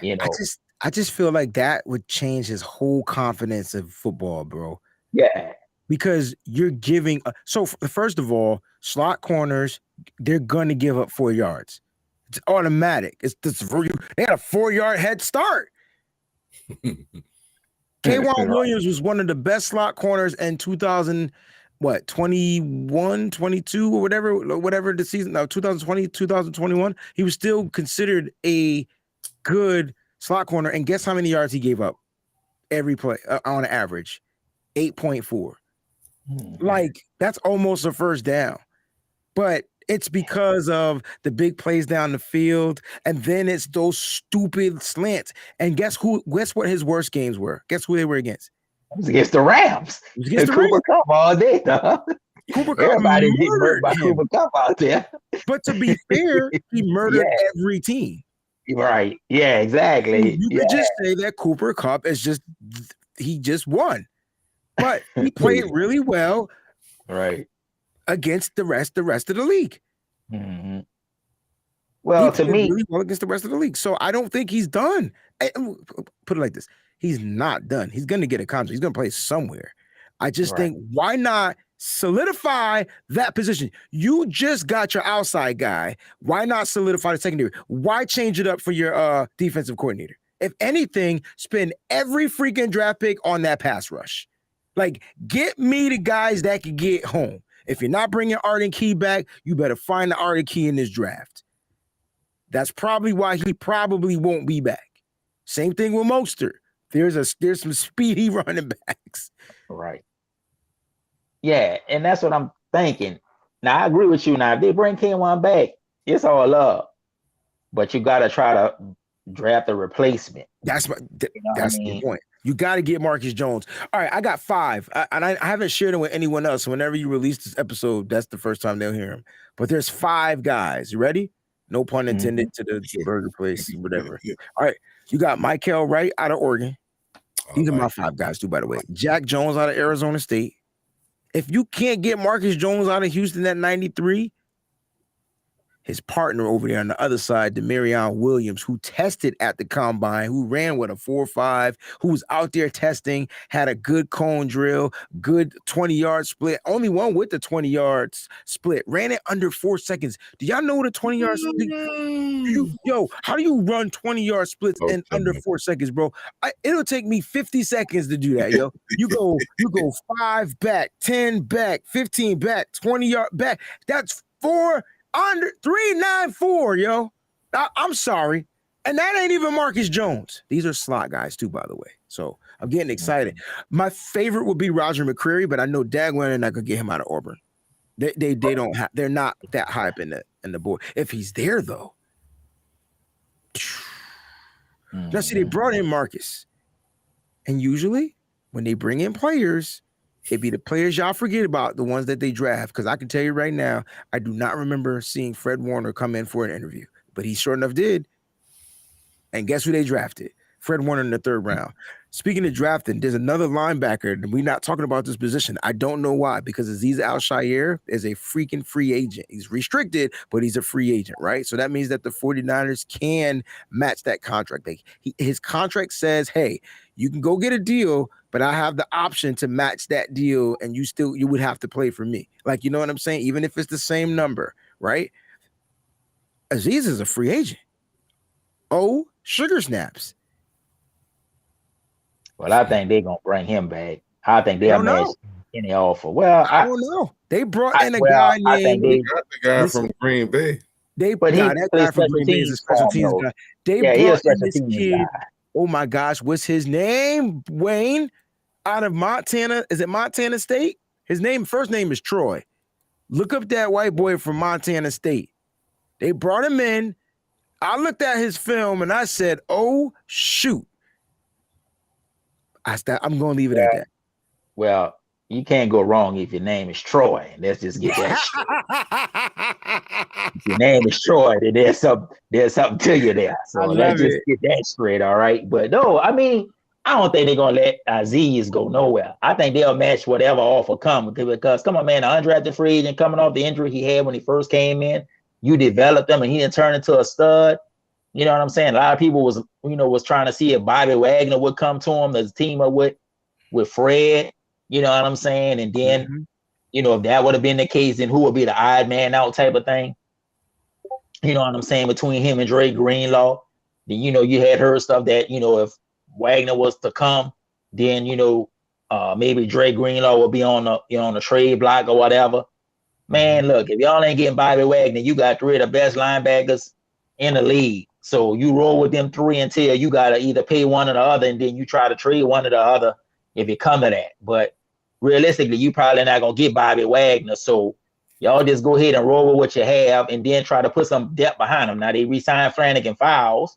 I just feel like that would change his whole confidence of football, bro. Yeah. Because you're giving so first of all, slot corners, they're gonna give up 4 yards. It's automatic. They had a 4-yard head start. Taiwan Williams was one of the best slot corners in 21, 22, or whatever the season. No, 2020, 2021. He was still considered a good slot corner. And guess how many yards he gave up every play on average? 8.4. Like, that's almost a first down. But it's because of the big plays down the field, and then it's those stupid slants. And guess what his worst games were? Guess who they were against? It was against the Rams. It was against the Cooper Kupp all day, though. Cooper Kupp Everybody getting hurt by Cooper Kupp out there. But to be fair, he murdered every team. Right. Yeah, exactly. You could just say that Cooper Kupp is he just won. But he played really well, right, against the rest of the league. Mm-hmm. Well, to me, really well against the rest of the league. So I don't think he's done. Put it like this: he's not done. He's going to get a contract. He's going to play somewhere. I just think, why not solidify that position? You just got your outside guy. Why not solidify the secondary? Why change it up for your defensive coordinator? If anything, spend every freaking draft pick on that pass rush. Like, get me the guys that can get home. If you're not bringing Arden Key back, you better find the Arden Key in this draft. That's probably why he probably won't be back. Same thing with Mostert. There's some speedy running backs. Right. Yeah, and that's what I'm thinking. Now, I agree with you. Now, if they bring K1 back, it's all love. But you got to try to draft a replacement. That's the point. You got to get Marcus Jones. All right, I got 5, and I haven't shared them with anyone else. So whenever you release this episode, that's the first time they'll hear him. But there's 5 guys. You ready? No pun intended to the burger place, whatever. All right, you got Michael Wright out of Oregon. These are my 5 guys, too, by the way. Jack Jones out of Arizona State. If you can't get Marcus Jones out of Houston at 93, his partner over there on the other side, Taiwan Williams, who tested at the combine, who ran with a 4.5, who was out there testing, had a good cone drill, good 20-yard split, only one with the 20-yard split, ran it under 4 seconds. Do y'all know what a 20-yard split? How do you run 20-yard splits in under 4 seconds, bro? It'll take me 50 seconds to do that, yo. You go 5 back, 10 back, 15 back, 20-yard back. That's 4 under 394, yo. I'm sorry. And that ain't even Marcus Jones. These are slot guys, too, by the way. So I'm getting excited. My favorite would be Roger McCreary, but I know Dagwan and I could get him out of Auburn. They don't have, they're not that high up in the board. If he's there, though. Now, see, they brought in Marcus. And usually when they bring in players, it'd be the players y'all forget about, the ones that they draft. Because I can tell you right now, I do not remember seeing Fred Warner come in for an interview. But he sure enough did. And guess who they drafted? Fred Warner in the 3rd round. Speaking of drafting, there's another linebacker, and we're not talking about this position. I don't know why, because Aziz Al-Shayer is a freaking free agent. He's restricted, but he's a free agent, right? So that means that the 49ers can match that contract. His contract says, hey, you can go get a deal, but I have the option to match that deal, and you would have to play for me. Like, you know what I'm saying? Even if it's the same number, right? Aziz is a free agent. Oh, sugar snaps. Well, I think they're gonna bring him back. I think they'll match any offer. Well, I don't know. They brought in a guy named. I think they got the guy from Green Bay. That guy from Green Bay is a special teams guy. They brought in this kid. Guy. Oh my gosh, what's his name? Wayne, out of Montana. Is it Montana State? His first name is Troy. Look up that white boy from Montana State. They brought him in. I looked at his film and I said, "Oh shoot." I'm going to leave it at that. Well, you can't go wrong if your name is Troy. Let's just get that straight. If your name is Troy, then there's something to you there. So let's just get that straight, all right? But no, I mean, I don't think they're going to let Aziz go nowhere. I think they'll match whatever offer comes because, come on, man, an undrafted free agent coming off the injury he had when he first came in, you developed him and he didn't turn into a stud. You know what I'm saying? A lot of people was trying to see if Bobby Wagner would come to him as a team up with Fred. You know what I'm saying? And then, if that would have been the case, then who would be the odd man out type of thing? You know what I'm saying? Between him and Dre Greenlaw, then you had heard stuff that if Wagner was to come, then maybe Dre Greenlaw would be on the trade block or whatever. Man, look, if y'all ain't getting Bobby Wagner, you got three of the best linebackers in the league. So you roll with them three until you got to either pay one or the other, and then you try to trade one or the other if it come to that. But realistically, you probably not going to get Bobby Wagner. So y'all just go ahead and roll with what you have and then try to put some depth behind them. Now, they re-signed Flanagan Fowles,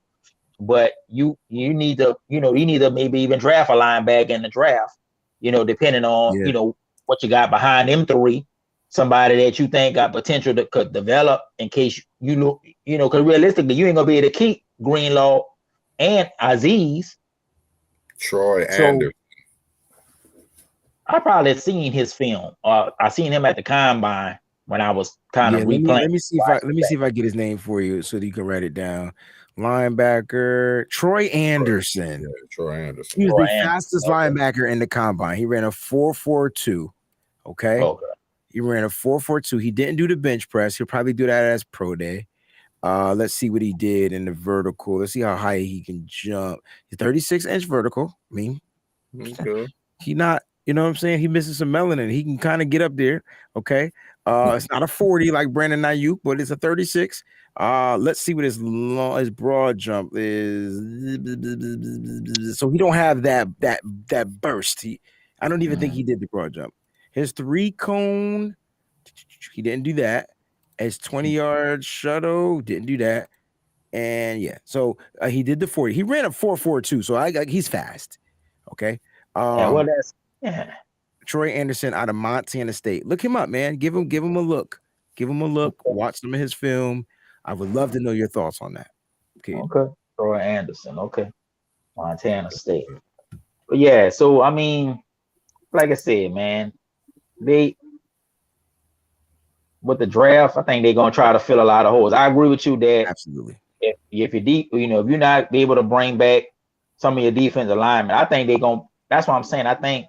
but you need to, maybe even draft a linebacker in the draft, depending on, what you got behind them three. Somebody that you think got potential that could develop in case because realistically you ain't gonna be able to keep Greenlaw and Aziz. Troy Anderson. I probably seen his film. I seen him at the combine when I was kind of replaying. Let me see if I get his name for you so that you can write it down. Linebacker Troy Anderson. Yeah, Troy Anderson. He was the fastest linebacker in the combine. He ran a 4.42. Okay. He ran a 4.42. He didn't do the bench press. He'll probably do that as pro day. Let's see what he did in the vertical. Let's see how high he can jump. He's 36-inch vertical. I mean, he not, you know what I'm saying? He misses some melanin. He can kind of get up there. Okay. It's not a 40 like Brandon Ayuk, but it's a 36. Let's see what his broad jump is. So he don't have that burst. I don't even think he did the broad jump. His 3-cone, he didn't do that. His 20-yard shuttle, didn't do that. And so he did the 40. He ran a 4.42, so he's fast. Okay. Troy Anderson out of Montana State. Look him up, man. Give him a look. Give him a look. Watch some of his film. I would love to know your thoughts on that. Okay. Troy Anderson. Okay. Montana State. But yeah, so I mean, like I said, man. With the draft, I think they're gonna try to fill a lot of holes. I agree with you that absolutely. If you're deep, if you're not able to bring back some of your defensive linemen, I think they're gonna. That's what I'm saying. I think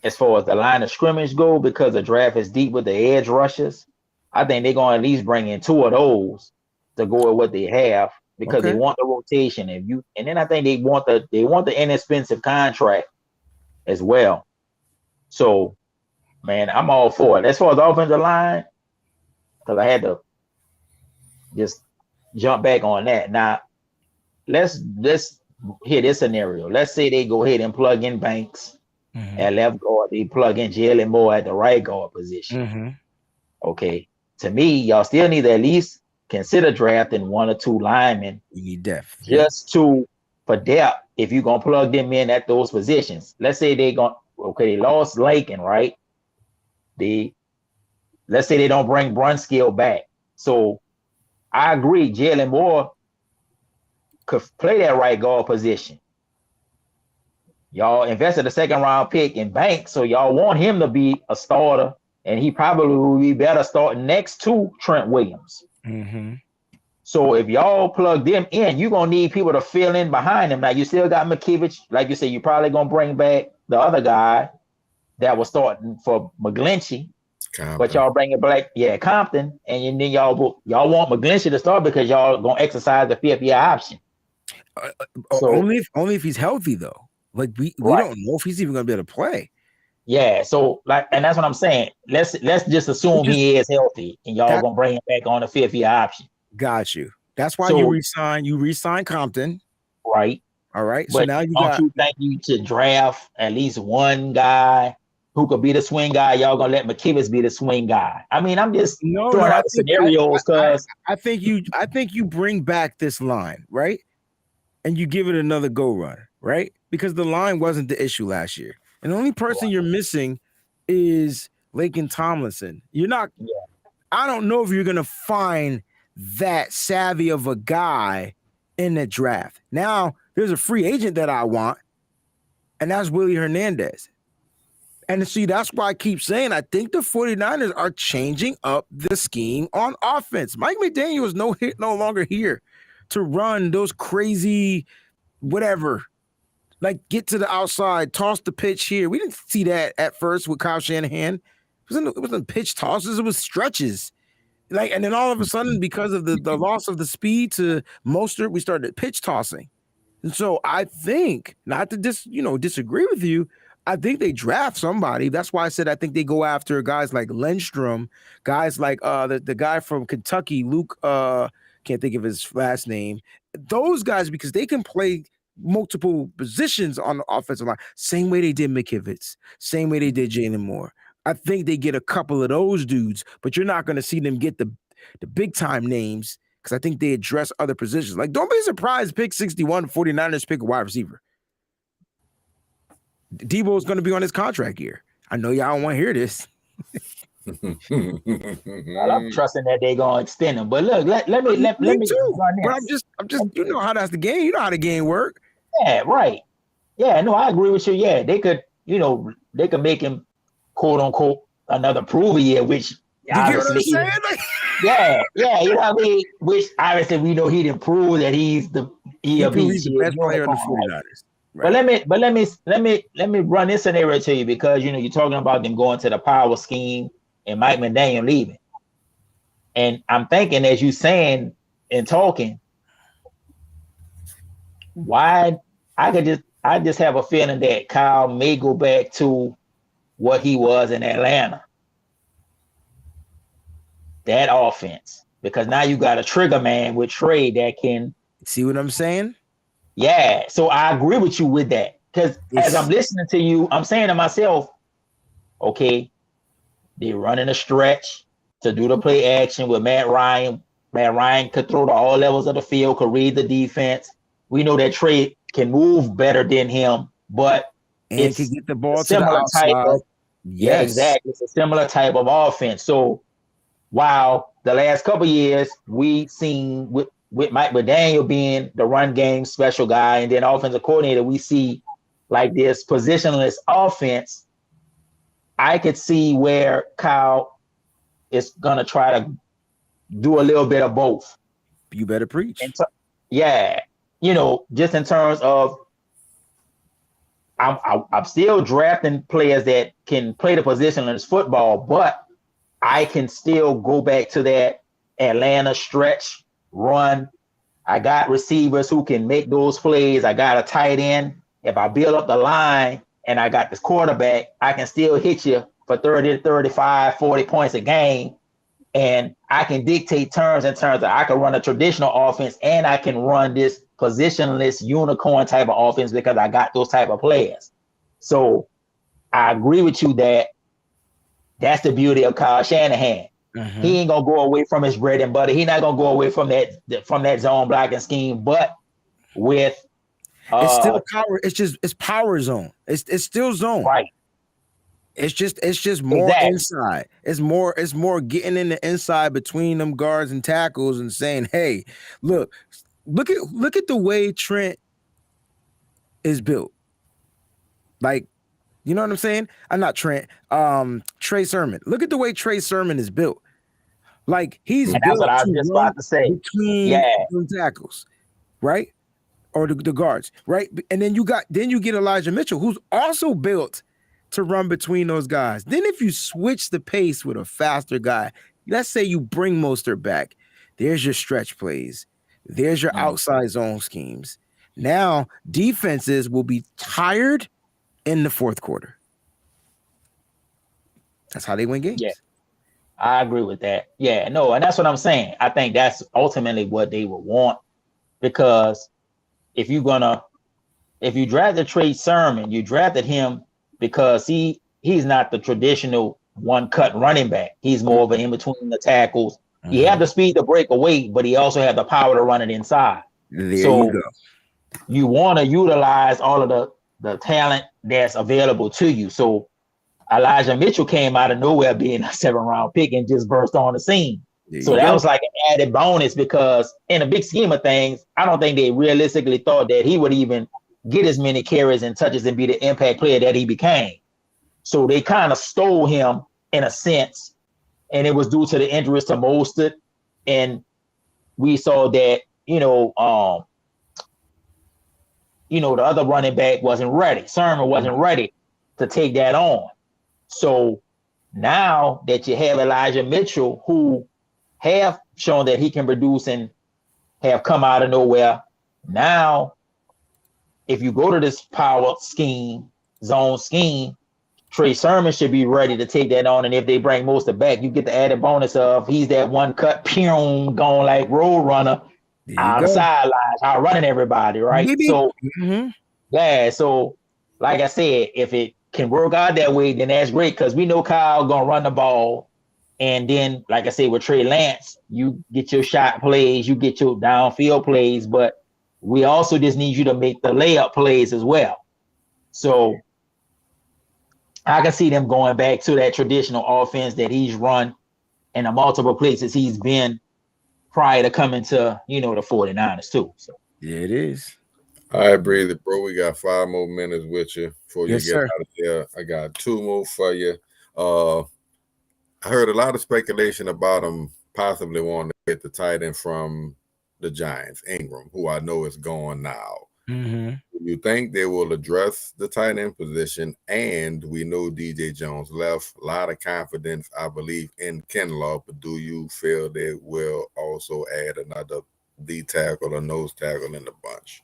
as far as the line of scrimmage go, because the draft is deep with the edge rushers, I think they're gonna at least bring in two of those to go with what they have because they want the rotation. And then I think they want the inexpensive contract as well. So, man, I'm all for it. As far as the offensive line, because I had to just jump back on that. Now, let's hear this scenario. Let's say they go ahead and plug in Banks at left guard. They plug in Jalen Moore at the right guard position. Okay. To me, y'all still need to at least consider drafting one or two linemen. You need depth. Just for depth, if you're going to plug them in at those positions. Let's say they lost Lakin, right? Let's say they don't bring Brunskill back. So I agree, Jalen Moore could play that right guard position. Y'all invested a second round pick in Banks, so y'all want him to be a starter, and he probably will be better starting next to Trent Williams. Mm-hmm. So if y'all plug them in, you're gonna need people to fill in behind them. Now you still got McKivitz, like you said, you're probably gonna bring back the other guy that was starting for McGlinchey. But y'all bring it back, Compton, and then y'all want McGlinchey to start because y'all gonna exercise the 5th-year option. So, only if he's healthy though. Like we don't know if he's even gonna be able to play. Yeah, so and that's what I'm saying. Let's just assume he is healthy, and y'all gonna bring him back on the 5th-year option. Got you. That's why you resign Compton. Right. All right. But so now you think you should draft at least one guy who could be the swing guy? Y'all gonna let McKivitz be the swing guy? I mean, I'm just throwing out the scenarios because I think you bring back this line, right? And you give it another go run, right? Because the line wasn't the issue last year. And the only person you're missing is Laken Tomlinson. You're not, I don't know if you're going to find that savvy of a guy in the draft. Now, there's a free agent that I want, and that's Willie Hernandez. And see, that's why I keep saying I think the 49ers are changing up the scheme on offense. Mike McDaniel is no longer here to run those crazy whatever. Like get to the outside, toss the pitch here. We didn't see that at first with Kyle Shanahan. It wasn't pitch tosses, it was stretches. Like, and then all of a sudden, because of the loss of the speed to Mostert, we started pitch tossing. And so I think, not to disagree with you, I think they draft somebody. That's why I said I think they go after guys like Lindstrom, guys like the guy from Kentucky, Luke, can't think of his last name. Those guys, because they can play multiple positions on the offensive line. Same way they did McKivitz, same way they did Jalen Moore. I think they get a couple of those dudes, but you're not going to see them get the big time names because I think they address other positions. Like, don't be surprised pick 61, 49ers pick a wide receiver. Debo is going to be on his contract year. I know y'all don't want to hear this. Well, I'm trusting that they're going to extend him. But look, let me too. But I'm just you know how that's the game. You know how the game work. Yeah, right. Yeah, no, I agree with you. Yeah, they could make him quote unquote another prove a year, which you get what I'm saying? yeah, you know what I mean? Which obviously we know he didn't prove that he's the best player in the 49ers. Right. But let me run this scenario to you because you're talking about them going to the power scheme and Mike McDaniel leaving. And I'm thinking as you saying and talking, why I just have a feeling that Kyle may go back to what he was in Atlanta. That offense. Because now you got a trigger man with Trey that can see what I'm saying? Yeah. So I agree with you with that. Because as I'm listening to you, I'm saying to myself, okay, they're running a stretch to do the play action with Matt Ryan. Matt Ryan could throw to all levels of the field, could read the defense. We know that Trey can move better than him, but it can get the ball to the outside. Yeah, exactly. It's a similar type of offense. So while the last couple of years we seen with Mike McDaniel being the run game special guy and then offensive coordinator, we see like this positionless offense. I could see where Kyle is going to try to do a little bit of both. You better preach. Just in terms of I'm still drafting players that can play the positionless football, but I can still go back to that Atlanta stretch run. I got receivers who can make those plays. I got a tight end. If I build up the line and I got this quarterback, I can still hit you for 30, 35, 40 points a game. And I can dictate terms in terms of I can run a traditional offense and I can run this positionless unicorn type of offense because I got those type of players. So I agree with you that that's the beauty of Kyle Shanahan. Mm-hmm. He ain't gonna go away from his bread and butter. He's not gonna go away from that zone blocking scheme, but with it's still power. It's power zone. It's still zone. Right. It's just more inside. It's more getting in the inside between them guards and tackles and saying, hey, look at the way Trent is built. Like, you know what I'm saying? I'm not Trent. Trey Sermon. Look at the way Trey Sermon is built. Like, he's And built that's what I was to just run about to say. between the tackles, right? Or the guards, right? And then you get Elijah Mitchell, who's also built to run between those guys. Then if you switch the pace with a faster guy, let's say you bring Mostert back, there's your stretch plays, there's your outside zone schemes. Now defenses will be tired in the fourth quarter. That's how they win games. Yeah, I agree with that. Yeah, no, and that's what I'm saying. I think that's ultimately what they would want, because if you drafted Trey Sermon, you drafted him because he's not the traditional one-cut running back. He's more of an in-between the tackles. He had the speed to break away, but he also had the power to run it inside. There you go. You want to utilize all of the talent that's available to you. So Elijah Mitchell came out of nowhere being a 7th-round pick and just burst on the scene. So that was like an added bonus, because in a big scheme of things, I don't think they realistically thought that he would even get as many carries and touches and be the impact player that he became. So they kind of stole him in a sense, and it was due to the injuries to Mostert. And we saw that, the other running back wasn't ready. Sherman wasn't ready to take that on. So now that you have Elijah Mitchell, who have shown that he can produce and have come out of nowhere, now if you go to this power zone scheme, Trey Sermon should be ready to take that on. And if they bring Mostert back, you get the added bonus of he's that one cut, going like road runner on the sidelines, out running everybody, right? So, so like I said, if it can work out that way, then that's great, because we know Kyle gonna run the ball. And then, like I said, with Trey Lance, you get your shot plays, you get your downfield plays, but we also just need you to make the layup plays as well. So I can see them going back to that traditional offense that he's run in the multiple places he's been prior to coming to, the 49ers too. So yeah, it is. All right, Breezy, bro. We got 5 more minutes with you before you get out of here. I got 2 more for you. I heard a lot of speculation about him possibly wanting to get the tight end from the Giants, Ingram, who I know is gone now. Do you think they will address the tight end position? And we know DJ Jones left. A lot of confidence, I believe, in Kinlaw, but do you feel they will also add another D tackle or nose tackle in the bunch?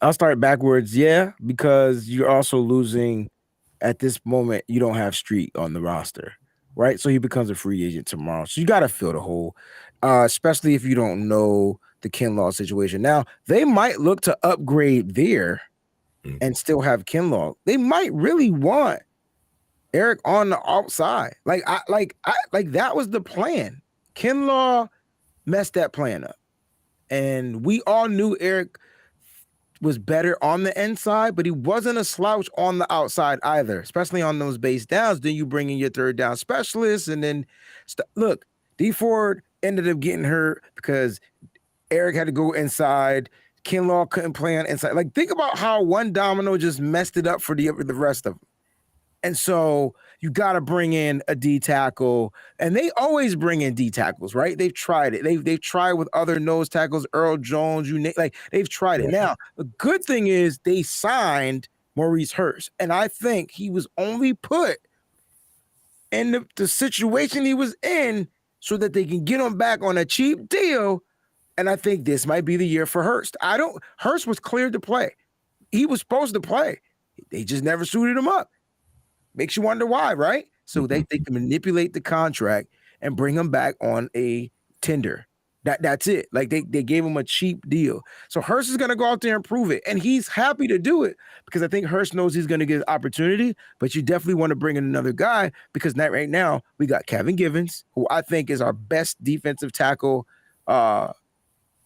I'll start backwards. Yeah, because you're also losing at this moment. You don't have Street on the roster, right? So he becomes a free agent tomorrow. So you got to fill the hole, especially if you don't know the Kinlaw situation. Now, they might look to upgrade there and still have Kinlaw. They might really want Eric on the outside. Like that was the plan. Kinlaw messed that plan up. And we all knew Eric was better on the inside, but he wasn't a slouch on the outside either, especially on those base downs. Then you bring in your third down specialist, and then look, D Ford ended up getting hurt because Eric had to go inside. Kinlaw couldn't play on inside. Like, think about how one domino just messed it up for the rest of them. And so you got to bring in a D tackle, and they always bring in D tackles, right? They've tried it. They've tried with other nose tackles, Earl Jones, they've tried it. Now, the good thing is they signed Maurice Hurst, and I think he was only put in the situation he was in so that they can get him back on a cheap deal. And I think this might be the year for Hurst. Hurst was cleared to play. He was supposed to play. They just never suited him up. Makes you wonder why, right? So they can manipulate the contract and bring him back on a tender. That's it. Like they gave him a cheap deal. So Hurst is going to go out there and prove it. And he's happy to do it because I think Hurst knows he's going to get an opportunity, but you definitely want to bring in another guy because right now we got Kevin Givens, who I think is our best defensive tackle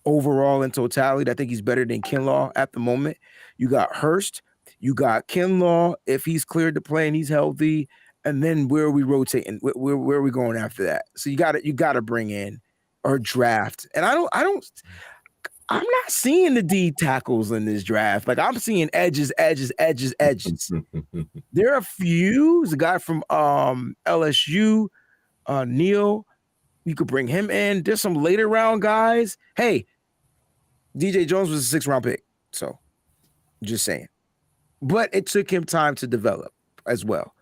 overall in totality. I think he's better than Kinlaw at the moment. You got Hurst. You got Kinlaw if he's cleared to play and he's healthy. And then where are we rotating? Where are we going after that? So you got to bring in or draft. And I'm not seeing the D tackles in this draft. Like I'm seeing edges. There are a few. There's a guy from LSU, Neil. You could bring him in. There's some later round guys. Hey, DJ Jones was a 6th round pick. So just saying. But it took him time to develop as well.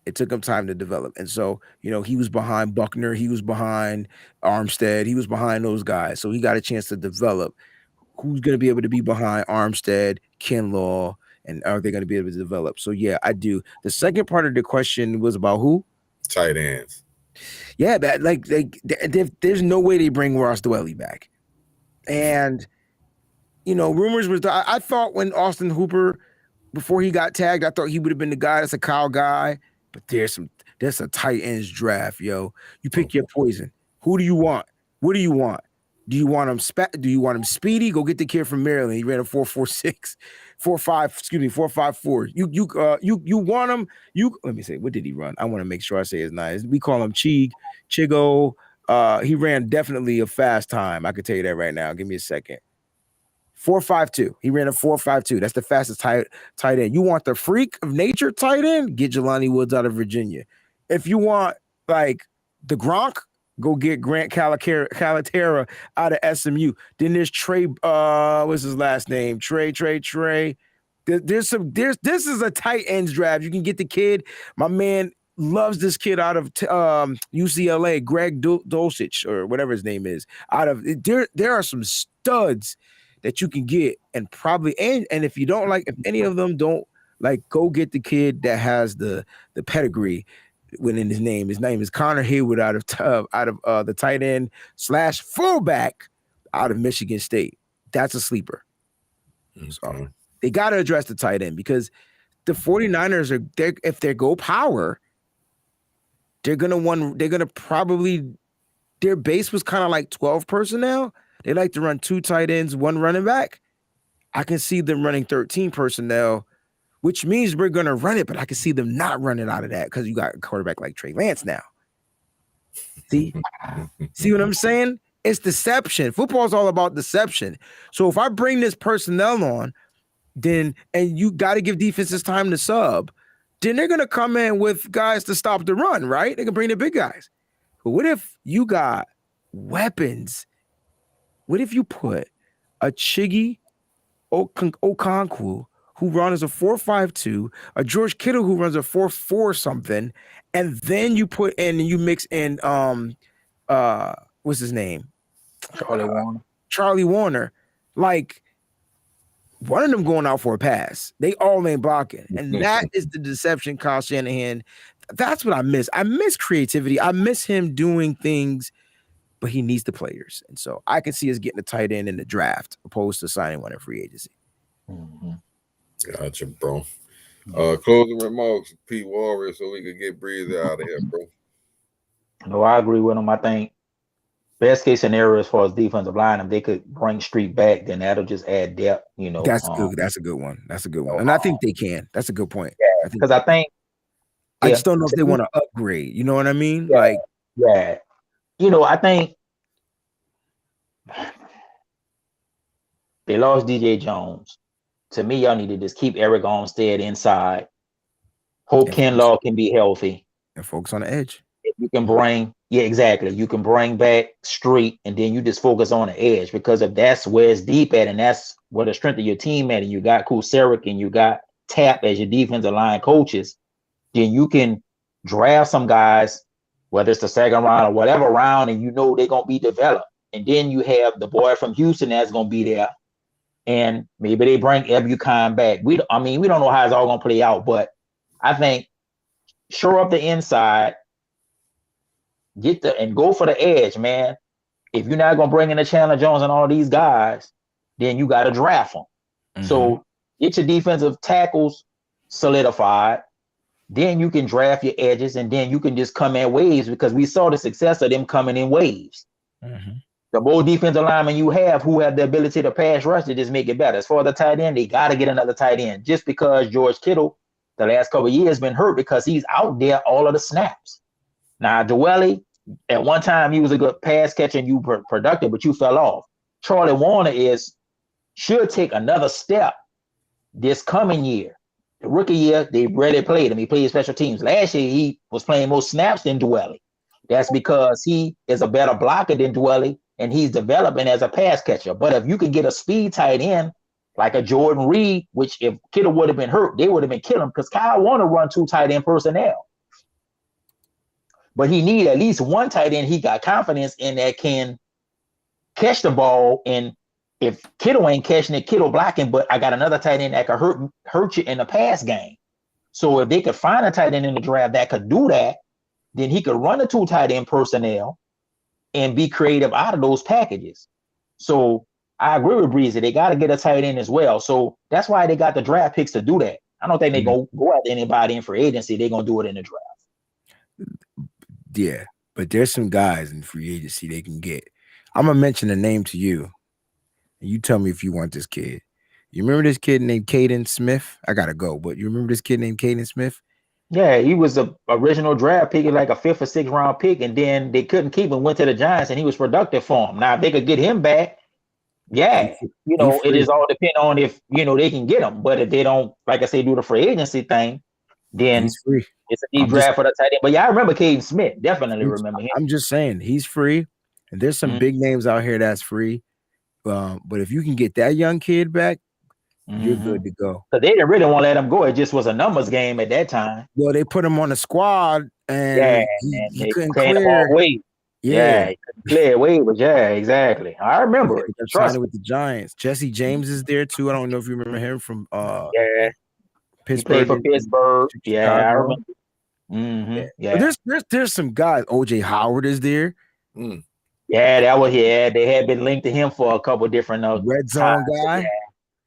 It took him time to develop. And so, he was behind Buckner. He was behind Armstead. He was behind those guys. So he got a chance to develop. Who's going to be able to be behind Armstead, Kinlaw, and are they going to be able to develop? So, yeah, I do. The second part of the question was about who? Tight ends. Yeah, there's no way they bring Ross Dwelly back. And, rumors was I thought when Austin Hooper, before he got tagged, I thought he would have been the guy that's a Kyle guy. But there's a tight ends draft, yo. You pick your poison. Who do you want? What do you want? Do you want him speedy? Go get the kid from Maryland. He ran a 4.46, 4.54. You want him? Let me say, what did he run? I want to make sure I say his name. We call him Chigo. He ran definitely a fast time. I can tell you that right now. Give me a second. 4.52. He ran a 4.52. That's the fastest tight end. You want the freak of nature tight end? Get Jelani Woods out of Virginia. If you want like the Gronk, go get Grant Calaterra out of SMU. Then there's Trey. What's his last name? Trey. This is a tight ends draft. You can get the kid. My man loves this kid out of UCLA, Greg Dulcich or whatever his name is. There are some studs that you can get, and probably and if you don't like, if any of them don't like, go get the kid that has the pedigree within his name. His name is Connor Haywood out of the tight end / fullback out of Michigan State. That's a sleeper. So they got to address the tight end because the 49ers if they go power, they're gonna probably, their base was kind of like 12 personnel. They like to run 2 tight ends, 1 running back. I can see them running 13 personnel, which means we're going to run it, but I can see them not running out of that because you got a quarterback like Trey Lance now. See what I'm saying? It's deception. Football is all about deception. So if I bring this personnel on, and you got to give defenses time to sub, then they're going to come in with guys to stop the run, right? They can bring the big guys. But what if you got weapons? What if you put a Chiggy Okonkwo who runs a 4.52, a George Kittle who runs a 4.4 something, and then you mix in what's his name? Charlie Warner. Like, one of them going out for a pass. They all ain't blocking. And that is the deception, Kyle Shanahan. That's what I miss. I miss creativity. I miss him doing things, but he needs the players. And so I can see us getting a tight end in the draft opposed to signing one in free agency. Mm-hmm. Gotcha, bro. Closing remarks, Pete Warrior, so we could get Breezy out of here, bro. No, I agree with him. I think best case scenario as far as defensive line, if they could bring Street back, then that'll just add depth. That's good. That's a good one. And I think they can. That's a good point. Yeah, because I think I just don't know if they want to upgrade. You know what I mean? Yeah. I think they lost DJ Jones. To me, y'all need to just keep Eric Armstead inside. Hope Kinlaw can be healthy. And focus on the edge. You can bring, exactly. You can bring back Street, and then you just focus on the edge, because if that's where it's deep at, and that's where the strength of your team at, and you got Kuseric and you got Tap as your defensive line coaches, then you can draft some guys, whether it's the second round or whatever round, and they're going to be developed. And then you have the boy from Houston that's going to be there. And maybe they bring Ebucon back. We don't know how it's all going to play out, but I think shore up the inside, and go for the edge, man. If you're not going to bring in the Chandler Jones and all these guys, then you got to draft them. Mm-hmm. So get your defensive tackles solidified. Then you can draft your edges, and then you can just come in waves, because we saw the success of them coming in waves. Mm-hmm. The more defensive linemen you have who have the ability to pass rush, to just make it better. As far as the tight end, they got to get another tight end, just because George Kittle the last couple of years been hurt, because he's out there all of the snaps. Now, Dwelly, at one time, he was a good pass catcher and you productive, but you fell off. Charlie Warner should take another step this coming year. The rookie year, they rarely played him. He played special teams. Last year, he was playing more snaps than Dwelly. That's because he is a better blocker than Dwelly, and he's developing as a pass catcher. But if you can get a speed tight end like a Jordan Reed, which if Kittle would have been hurt, they would have been killing him because Kyle Warner run 2 tight end personnel. But he need at least one tight end he got confidence in that can catch the ball. And if Kittle ain't catching it, Kittle blocking, but I got another tight end that could hurt you in the pass game. So if they could find a tight end in the draft that could do that, then he could run the 2 tight end personnel and be creative out of those packages. So I agree with Breezy. They got to get a tight end as well. So that's why they got the draft picks to do that. I don't think they go after anybody in free agency. They're going to do it in the draft. Yeah, but there's some guys in free agency they can get. I'm going to mention a name to you, and you tell me if you want this kid. You remember this kid named Caden Smith? I got to go, but you remember this kid named Caden Smith? Yeah, he was the original draft pick, like a 5th or 6th round pick, and then they couldn't keep him, went to the Giants, and he was productive for them. Now, if they could get him back, yeah, it is all depend on if, they can get him. But if they don't, like I say, do the free agency thing, then he's free. It's a deep draft for the tight end. But yeah, I remember Caden Smith. Definitely remember him. I'm just saying, he's free, and there's some big names out here that's free. But if you can get that young kid back, you're good to go. So they didn't really want to let him go. It just was a numbers game at that time. Well, they put him on the squad, and he couldn't clear. Yeah, he couldn't clear waivers. Yeah, exactly. I remember it. Trust with the Giants. Jesse James is there too. I don't know if you remember him from Pittsburgh. He played for Pittsburgh. Yeah, I remember. Yeah. But there's some guys. OJ Howard is there. Yeah, that was They had been linked to him for a couple of different red zone guy.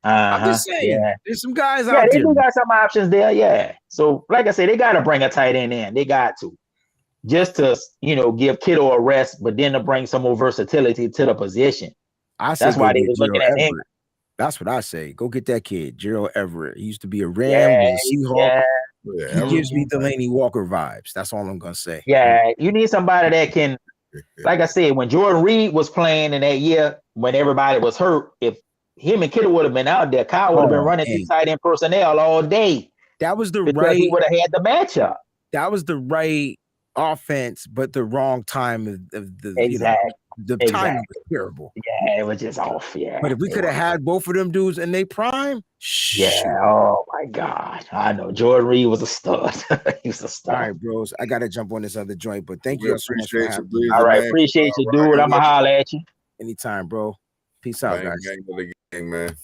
I'm just saying, there's some guys out there. They do got some options there. Yeah. So, like I said, they got to bring a tight end in. They got to, just to give Kittle a rest, but then to bring some more versatility to the position. That's why they was looking at him. That's what I say. Go get that kid, Gerald Everett. He used to be a Ram, was a Seahawk. He gives me Delaney Walker vibes. That's all I'm gonna say. Yeah, you need somebody that can, like I said, when Jordan Reed was playing in that year, when everybody was hurt, if him and Kittle would have been out there, Kyle would have been running through tight end personnel all day. That was the right. He would have had the matchup. That was the right offense, but the wrong time of the exactly. The timing was terrible. Yeah, it was just off. Yeah. But if we could have had both of them dudes in their prime, oh my God. I know Jordan Reed was a stud. He was a stud. All right, bros. I gotta jump on this other joint, but thank you so much for having me. All right, appreciate you, dude. I'm gonna holler at you. Anytime, bro. Peace out, guys. Gang, man.